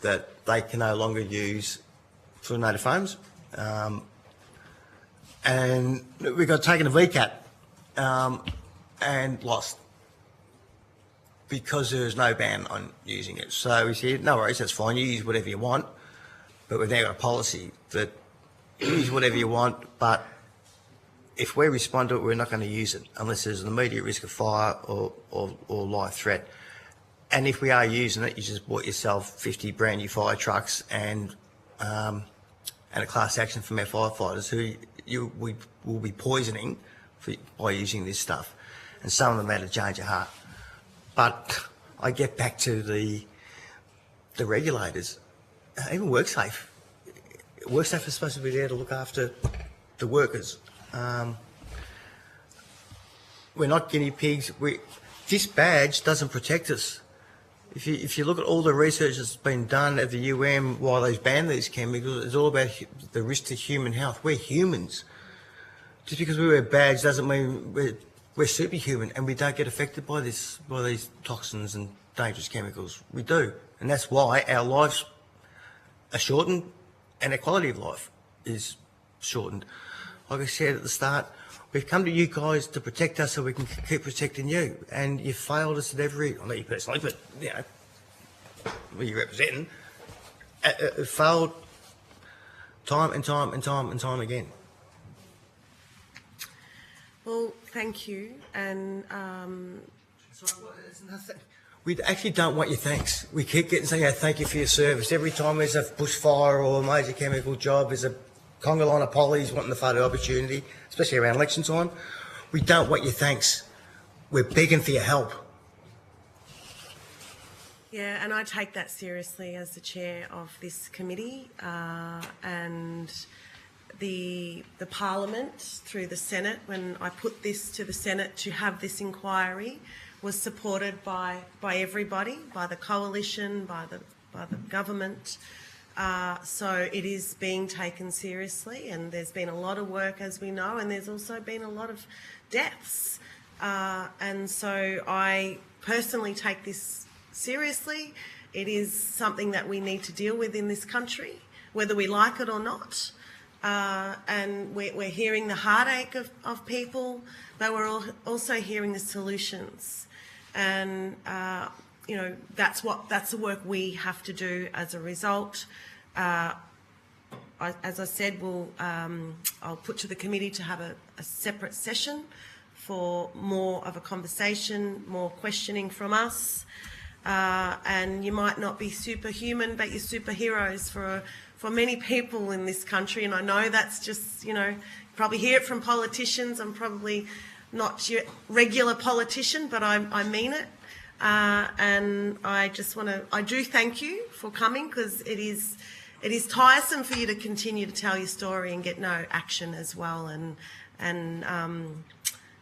C: that they can no longer use for native homes. And we got taken to VCAT and lost because there was no ban on using it. So we said, no worries, that's fine, you use whatever you want, but we've now got a policy that you use whatever you want, but if we respond to it, we're not going to use it unless there's an immediate risk of fire or life threat. And if we are using it, you just bought yourself 50 brand new fire trucks and a class action from our firefighters who we will be poisoning by using this stuff. And some of them had a change of heart. But I get back to the regulators, even WorkSafe. WorkSafe is supposed to be there to look after the workers. We're not guinea pigs. This badge doesn't protect us. If you look at all the research that's been done at the why they've banned these chemicals, it's all about the risk to human health. We're humans. Just because we wear a badge doesn't mean we're superhuman and we don't get affected by these toxins and dangerous chemicals. We do. And that's why our lives are shortened and our quality of life is shortened. Like I said at the start, we've come to you guys to protect us so we can keep protecting you. And you failed us at every, not you personally, but, you know, who you're representing, failed time and time and time and time again.
A: Well, thank you. And
C: we actually don't want your thanks. We keep getting saying, thank you for your service. Every time there's a bushfire or a major chemical job, there's a conga line of polys wanting the photo opportunity, especially around election time. We don't want your thanks. We're begging for your help.
A: yeah, and I take that seriously as the chair of this committee, and the Parliament through the Senate, when I put this to the Senate to have this inquiry, was supported by everybody, by the coalition, by the government. So it is being taken seriously, and there's been a lot of work, as we know, and there's also been a lot of deaths. And so I personally take this seriously. It is something that we need to deal with in this country, whether we like it or not. And we're hearing the heartache of people, but we're also hearing the solutions. And you know, that's the work we have to do as a result. As I said, I'll put to the committee to have a separate session for more of a conversation, more questioning from us. And you might not be superhuman, but you're superheroes for many people in this country. And I know that's just, you know, you probably hear it from politicians. I'm probably not your regular politician, but I mean it. And I just I do thank you for coming, because it is tiresome for you to continue to tell your story and get no action as well. And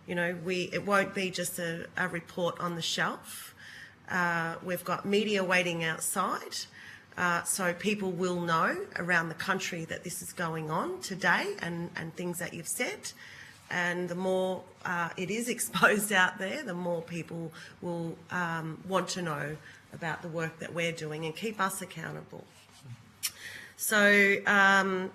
A: you know, it won't be just a report on the shelf. We've got media waiting outside, so people will know around the country that this is going on today and things that you've said. And the more it is exposed out there, the more people will want to know about the work that we're doing and keep us accountable. So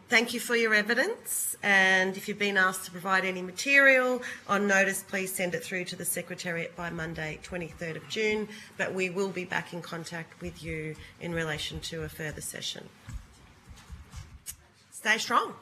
A: thank you for your evidence, and if you've been asked to provide any material on notice, please send it through to the Secretariat by Monday 23rd of June, but we will be back in contact with you in relation to a further session. Stay strong.